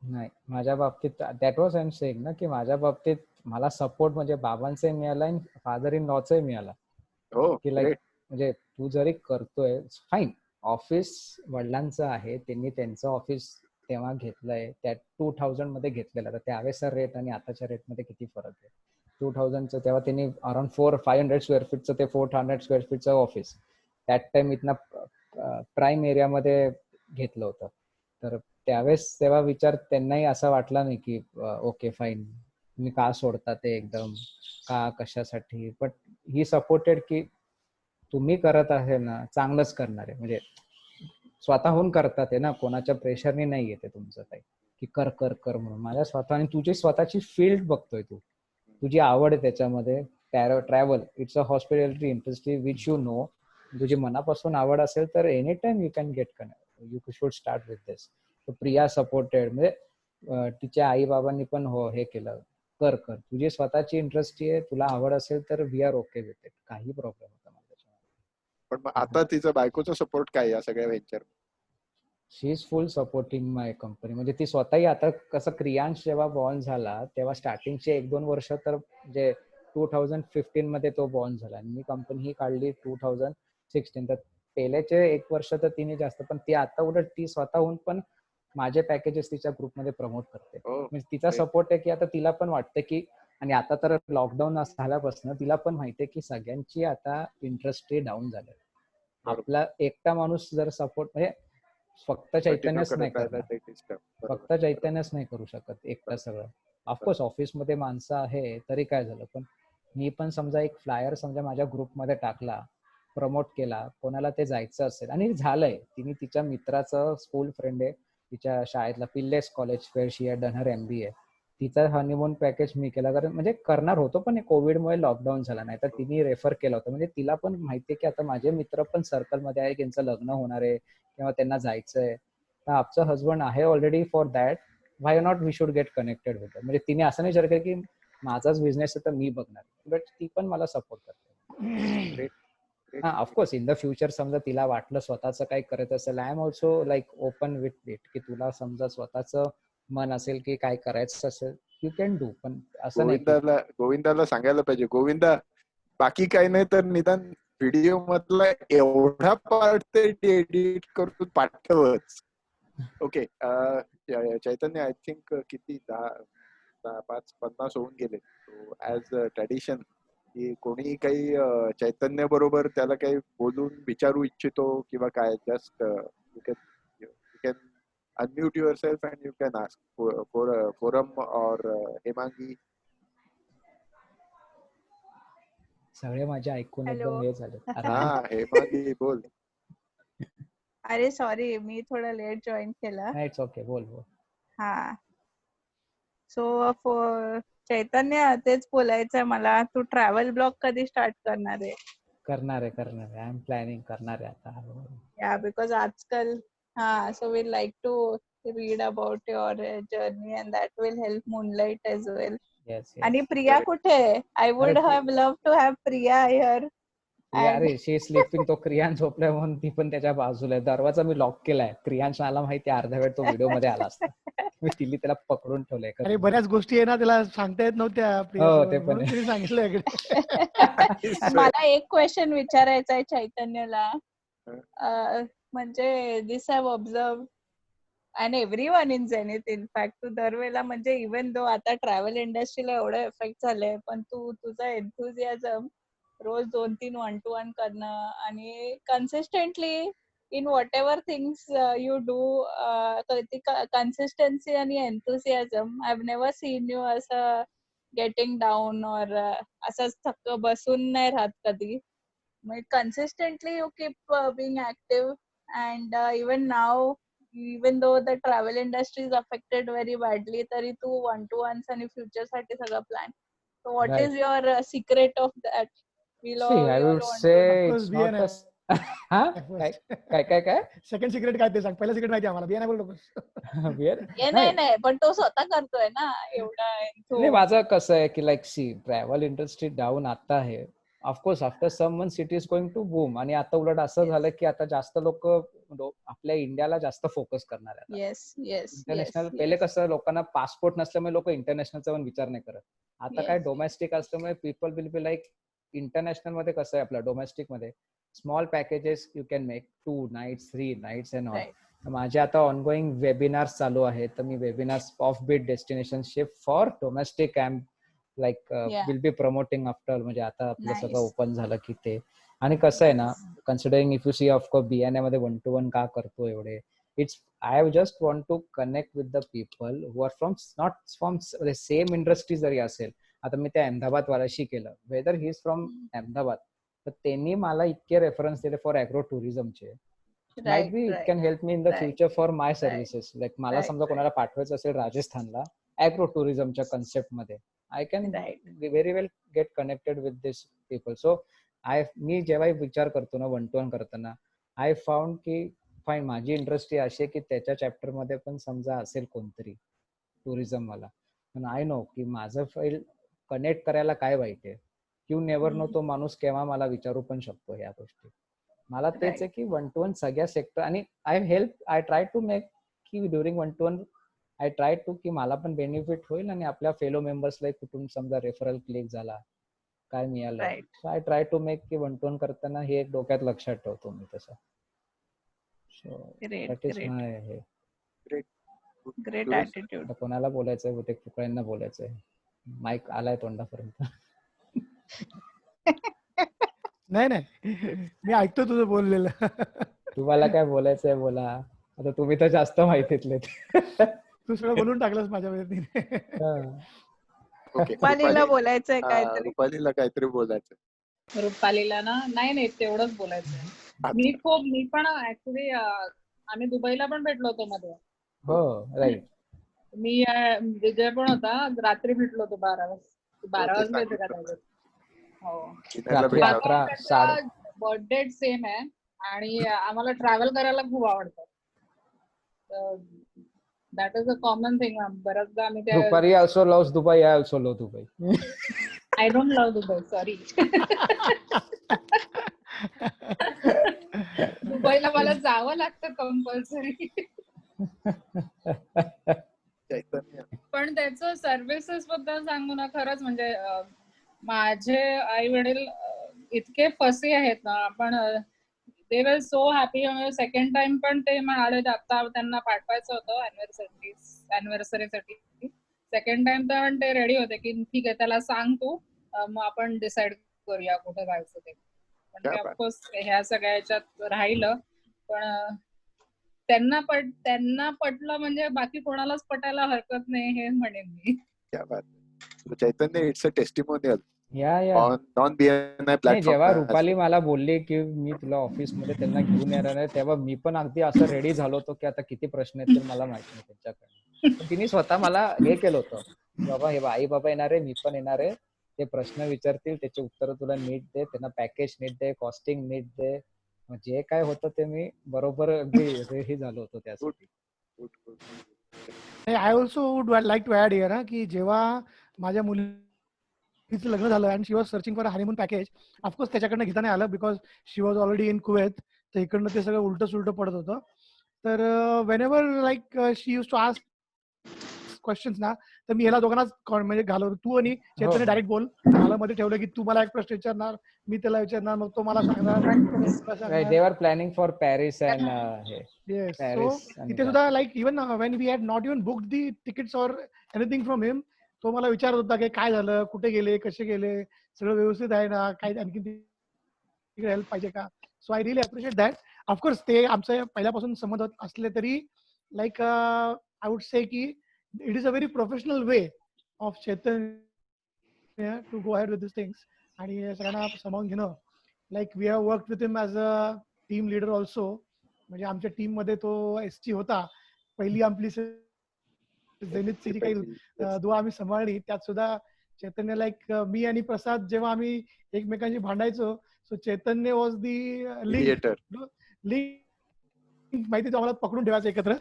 नाही, माझ्या बाबतीत that was I am saying ना की माझ्या बाबतीत मला सपोर्ट म्हणजे बाबांचाही मिळाला आणि फादर इन लॉचाही मिळाला. की लाईक म्हणजे तू जरी करतोय फाईन, ऑफिस वडिलांचं आहे, त्यांनी त्यांचं ऑफिस तेव्हा घेतलंय त्या 2000 मध्ये घेतलेलं. तर त्यावेळेसचा रेट आणि आताच्या रेटमध्ये किती फरक आहे. 2000चं तेव्हा त्यांनी अराउंड 400-500 स्क्वेअर फीटचं ते 400 स्क्वेअर फीटचं ऑफिस दॅट टाइम इथनं प्राईम एरियामध्ये घेतलं होतं. तर त्यावेळेस तेव्हा विचार त्यांनाही असा वाटला नाही की ओके फाईन तुम्ही का सोडता ते एकदम का कशासाठी. बट ही सपोर्टेड की तुम्ही करत आहे ना चांगलंच करणार आहे. म्हणजे स्वतःहून करतात आहे ना, कोणाच्या प्रेशरने नाही येते तुमचं काही की कर कर कर म्हणून. माझ्या स्वतः आणि तुझी स्वतःची फील्ड बघतोय तू, तुझी आवड आहे त्याच्यामध्ये. Travel it's a hospitality industry which you know. तुझी मनापासून आवड असेल तर any time you can get connect. You should start with this. Priya supported म्हणजे तिच्या आई बाबांनी पण हो हे केलं कर कर तुझी स्वतःची इंटरेस्ट आहे तुला आवड असेल तर we are okay with it. काही प्रॉब्लेम होता मला त्याच्यामध्ये. पण मग आता तिचं बायकोचा सपोर्ट काय या सगळ्या venture? She is full supporting my company. म्हणजे ती स्वतःही आता कसं क्रियांश जेव्हा बॉर्न झाला तेव्हा स्टार्टिंगचे 1-2 वर्ष तर म्हणजे 2015 मध्ये तो बॉर्न झाला आणि मी कंपनी ही काढली 2016. तर पहिल्याचे 1 वर्ष तर तिने जास्त, पण ती आता उलट ती स्वतःहून पण माझे पॅकेजेस तिच्या ग्रुपमध्ये प्रमोट करते. म्हणजे तिचा सपोर्ट आहे की आता तिला पण वाटतं की आणि आता तर लॉकडाऊन झाल्यापासून तिला पण माहितीये की सगळ्यांची आता इंटरेस्ट डाऊन झाले. आपला एकटा माणूस जर सपोर्ट म्हणजे फक्त चैतन्यच नाही करणार, फक्त चैतन्यच नाही करू शकत एकटा सगळं. ऑफकोर्स ऑफिसमध्ये माणसं आहे तरी काय झालं, पण मी पण समजा एक फ्लायर समजा माझ्या ग्रुपमध्ये टाकला, प्रमोट केला, कोणाला ते जायचं असेल आणि झालंय. तिने तिच्या मित्राचं स्कूल फ्रेंड आहे तिच्या शाळेतला Pillai's college where she had done her MBA. तिचा हनीमून पॅकेज मी केला कारण म्हणजे करणार होतो पण कोविडमुळे लॉकडाऊन झाला. नाही तर तिने रेफर केलं होतं. म्हणजे तिला पण माहितीये की आता माझे मित्र पण सर्कलमध्ये आहे, त्यांचं लग्न होणार आहे किंवा त्यांना जायचंय. तर आमचं हजबंड आहे already for that, why not we should get connected with. म्हणजे तिने असं नाही विचार केलं की माझाच बिझनेस आहे तर मी बघणार, बट ती पण मला सपोर्ट करते. हा ऑफकोर्स इन द फ्युचर समजा तिला वाटलं स्वतःचं काही करत असेल, I am also like open with it की तुला समजा स्वतःचं मन असेल की काय करायचं असेल यू कॅन डू. पण असं नाही गोविंदाला सांगायला पाहिजे, गोविंदा बाकी काही नाही तर निदान व्हिडिओ मधला एवढा पार्ट ते एडिट करून पाठवच. ओके चैतन्य, आय थिंक किती 10-50 होऊन गेले. ऍज ट्रॅडिशन की कोणी काही चैतन्य बरोबर त्याला काही बोलून विचारू इच्छितो किंवा काय, just you can unmute yourself and you can ask for forum or Hemangi. सगळे माझे ऐकून एकदम हे झाले. हा हेमांगी बोल. अरे सॉरी मी थोडा लेट जॉईन केला. इट्स ओके, बोल बोल. हा सो चैतन्य तेच बोलायचंय मला, तू ट्रॅव्हल ब्लॉग कधी स्टार्ट करणार आहे? करणार आहे. आय एम प्लॅनिंग करणार आहे आता. या बिकॉज आजकाल so we like to read about your journey and that will help moonlight as well. आणि प्रिया कुठे आहे? I would have love to have Priya here. अरे शी स्लीपिंग. तो क्रियान झोपलाय म्हणून ती पण त्याच्या बाजूला आहे. दरवाजा मी लॉक केलाय. क्रियांश आला माहिती अर्धा वेळ तो व्हिडिओ मध्ये आला असता. मी तिला त्याला पकडून ठेवलंय. अरे बऱ्याच गोष्टी आहे ना त्याला सांगता येत नव्हत्या ते पण तिने सांगितलं. मला एक क्वेश्चन विचारायचा आहे चैतन्यला. म्हणजे this have observe and everyone in Zenith in fact, तू दरवेळेला म्हणजे इव्हन दो आता ट्रॅव्हल इंडस्ट्रीला एवढं इफेक्ट झालंय पण तू तुझा एन्थुझियाझम रोज 2-3 1-to-1 करणं आणि consistently in whatever things you do, consistency आणि enthusiasm. I have never seen you असं गेटिंग डाऊन और असंच थक्क बसून नाही राहत कधी. म्हणजे consistently you keep being active and even नाव even though the travel industry is affected very badly, तरी तू 1-to-1s आणि future साठी सगळं plan. So what is your secret of that? I would say it's not a काय second secret काय ते सांग. पहिला सिक्रेट माहिती आम्हाला, बिया नाही बोललो. नाही पण तो स्वतः करतोय ना एवढा. नाही माझं कसं आहे की like see travel industry down आता आहे. Of course after some months it is going to boom. आणि आता उलट असं झालं की आता जास्त लोक आपल्या इंडियाला जास्त फोकस करणार आहे. इंटरनॅशनल पहिले कसं लोकांना पासपोर्ट नसल्यामुळे लोक इंटरनॅशनलचा पण विचार नाही करत. आता काय डोमेस्टिक असल्यामुळे people will be like international मध्ये कसं आहे आपलं डोमेस्टिक मध्ये small packages you can make 2 nights 3 nights and all. माझे आता ऑनगोईंग वेबिनार्स चालू आहेत, तर मी webinars of beat destination ship for domestic camp like will be promoting after, म्हणजे आता आपलं Nice. सगळं ओपन झालं की ते. आणि कसं आहे ना, considering if you see of course BNA मध्ये 1-to-1 का करतो एवढे, it's I just want to connect with the people who are from not from same industry जरी असेल. आता मी त्या अहमदाबाद वाल्याशी केलं, whether he is from Ahmedabad, तर त्यांनी मला इतके रेफरन्स दिले फॉर ॲग्रो टुरिझमचे. Might be it can help me in the future for my services. Like मला समजा कोणाला पाठवायचं असेल राजस्थानला ॲग्रो टुरिझमच्या कन्सेप्ट मध्ये, I can very well get connected with this people. So मी जेव्हा विचार करतो ना 1-to-1 करताना, आय फाउंड की फाईन माझी इंडस्ट्री अशी आहे की त्याच्या चॅप्टर मध्ये पण समजा असेल कोणतरी टुरिझम वाला, पण आय नो की माझं फाईल कनेक्ट करायला काय वाईट आहे. यू नेव्हर नो, तो माणूस केव्हा मला विचारू पण शकतो ह्या गोष्टी. मला तेच आहे की 1-to-1 सगळ्या सेक्टर, आणि आय ट्राय टू मेक की during 1-to-1 I try to की मला पण बेनिफिट होईल आणि आपल्या फेलो मेंबर्सला कुठून समजा रेफरल क्लिक झाला, काय मिळालं. So I try to make की 1-to-1 करताना हे एक डोक्यात लक्षात ठेवतो मी तसं. सो दॅट इज माय हे. Great attitude. आता कोणाला बोलायचंय, होते फुकळ्यांना बोलायचंय. माईक आलाय तोंडापर्यंत. नाही मी ऐकतो तुझं बोललेलं. तुम्हाला काय बोलायचंय बोला. आता तुम्ही तर जास्त माहितीतले. तू सगळं बोलून टाकलंस माझ्या मदतीने. ओके, रुपालीला बोलायचंय काहीतरी. रुपालीला काहीतरी बोलायचं. रुपालीला ना नाही तेवढंच बोलायचं. मी पण ऍक्च्युली आम्ही दुबईला पण भेटलो होतो मध्ये. हो राईट. मी विजय पण होता, रात्री भेटलो होतो 12 वाजता येते का. हो, बर्थडे सेम आहे आणि आम्हाला ट्रॅव्हल करायला खूप आवडतं. That is a common thing. बऱ्याचदा आम्ही Rupali also loves Dubai, I also love Dubai. I don't love Dubai, sorry. दुबईला मला जावं लागतं कंपल्सरी. पण त्याचं सर्व्हिसेस बद्दल सांगू ना, खरंच म्हणजे माझे आई वडील इतके फसी आहेत ना. आपण दे वर सो हॅपी. सेकंड टाइम पण ते म्हणाले आता त्यांना पाठवायचं होतं अॅनिव्हर्सरीसाठी. सेकंड टाइम तर ते रेडी होते की ठीक आहे त्याला सांग तू, मग आपण डिसाइड करूया कुठे जायचं ते. पण ते ऑफकोर्स ह्या सगळ्या ह्याच्यात राहिलं. पण त्यांना पटलं म्हणजे बाकी कोणालाच पटायला हरकत नाही हे म्हणेन मी. चैतन्य, इट्स अ टेस्टिमोनियल या नॉन BNI प्लॅटफॉर्म. जेव्हा रुपाली मला बोलली की मी तुला ऑफिस मध्ये त्यांना घेऊन येणार आहे, तेव्हा मी पण अगदी असं रेडी झालो होतो की आता किती प्रश्न आहेत मला माहिती नाही त्यांच्याकडे. पण तिने स्वतः मला हे केलं होतं, बाबा हे आई बाबा येणार आहे, मी पण येणार आहे, ते प्रश्न विचारतील, त्याचे उत्तर तुला नीट दे, त्यांना पॅकेज नीट दे, कॉस्टिंग नीट दे. जे काय होतं ते मी बरोबर अगदी हे झालो होतो त्यासाठी. I also would like to add here की जेव्हा माझ्या मुलीचं लग्न झालं and she was searching for honeymoon package, of course त्याच्याकडनं घेता नाही आलं because she was already in Kuwait. तर इकडनं ते सगळं उलट सुलट पडत होतं. तर whenever like she use to ask questions ना, तर मी ह्याला दोघांनाच म्हणजे घालवतो, तू आणि चैतन्य डायरेक्ट बोल. मला मध्ये ठेवलं की तू मला एक प्रश्न विचारणार, मी त्याला विचारणार, मग तो मला सांगणार. They are planning for Paris and Yes, so तिथे सुद्धा like even when we had not even book the tickets or anything from him, तो मला विचारत होता की काय झालं, कुठे गेले, कसे गेले, सगळं व्यवस्थित आहे ना, काय आणखी हेल्प पाहिजे का. So I really appreciate that. Of course ते आमचं पहिल्यापासून संबंध असले तरी लाईक आय वुड से की it is a very professional way of Chaitanya to go ahead with this things आणि सगळ्यांना सामावून घेणं. Like we have work with him as a team leader also. म्हणजे आमच्या टीम मध्ये तो ST होता. पहिली आपली झेनिथची जी काही दुवा आम्ही सांभाळली त्यात सुद्धा चैतन्य लाईक मी आणि प्रसाद जेव्हा आम्ही एकमेकांशी भांडायचो, so Chaitanya was the link माहिती, तो आम्हाला पकडून ठेवायचा एकत्र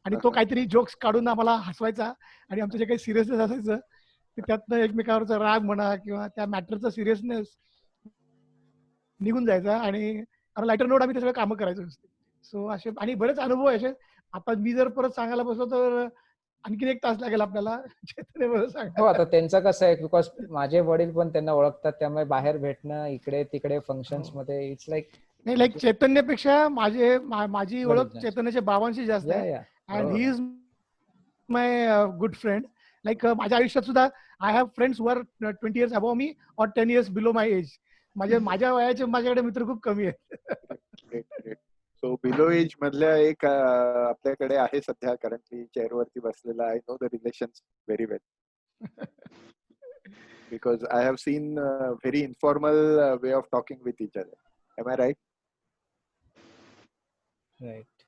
आणि तो काहीतरी जोक्स काढून आम्हाला हसवायचा आणि आमचं जे काही सिरियसनेस असायचं ते त्यातनं एकमेकावरचा राग म्हणा किंवा त्या मॅटरचा सिरियसनेस निघून जायचा आणि लायटर नोट आम्ही ते सगळं कामं करायचो. सो असे आणि बरेच अनुभव आहे असे. आता मी जर परत सांगायला बसलो तर आणखीन 1 तास लागेल आपल्याला. हो, आता त्यांचं कसं आहे, बिकॉज माझे वडील पण त्यांना ओळखतात, त्यामुळे बाहेर भेटणं, इकडे तिकडे फंक्शन्स मध्ये इट्स लाईक नाही लाईक चैतन्यपेक्षा माझी ओळख बरोबर. चैतन्याच्या बाबांशी जास्त या आहे. या अँड हो. He is my good friend. Like माझ्या आयुष्यात सुद्धा I have friends were 20 years above मी और 10 years बिलो माय एज. माझ्या वयाचे माझ्याकडे मित्र खूप कमी आहेत. Great great. So below age मधल्या एक आपल्याकडे आहे सध्या करंटली चेअर वरती बसलेला. I know the relations very well because I have seen very informal way of talking with each other. Am I right? Right.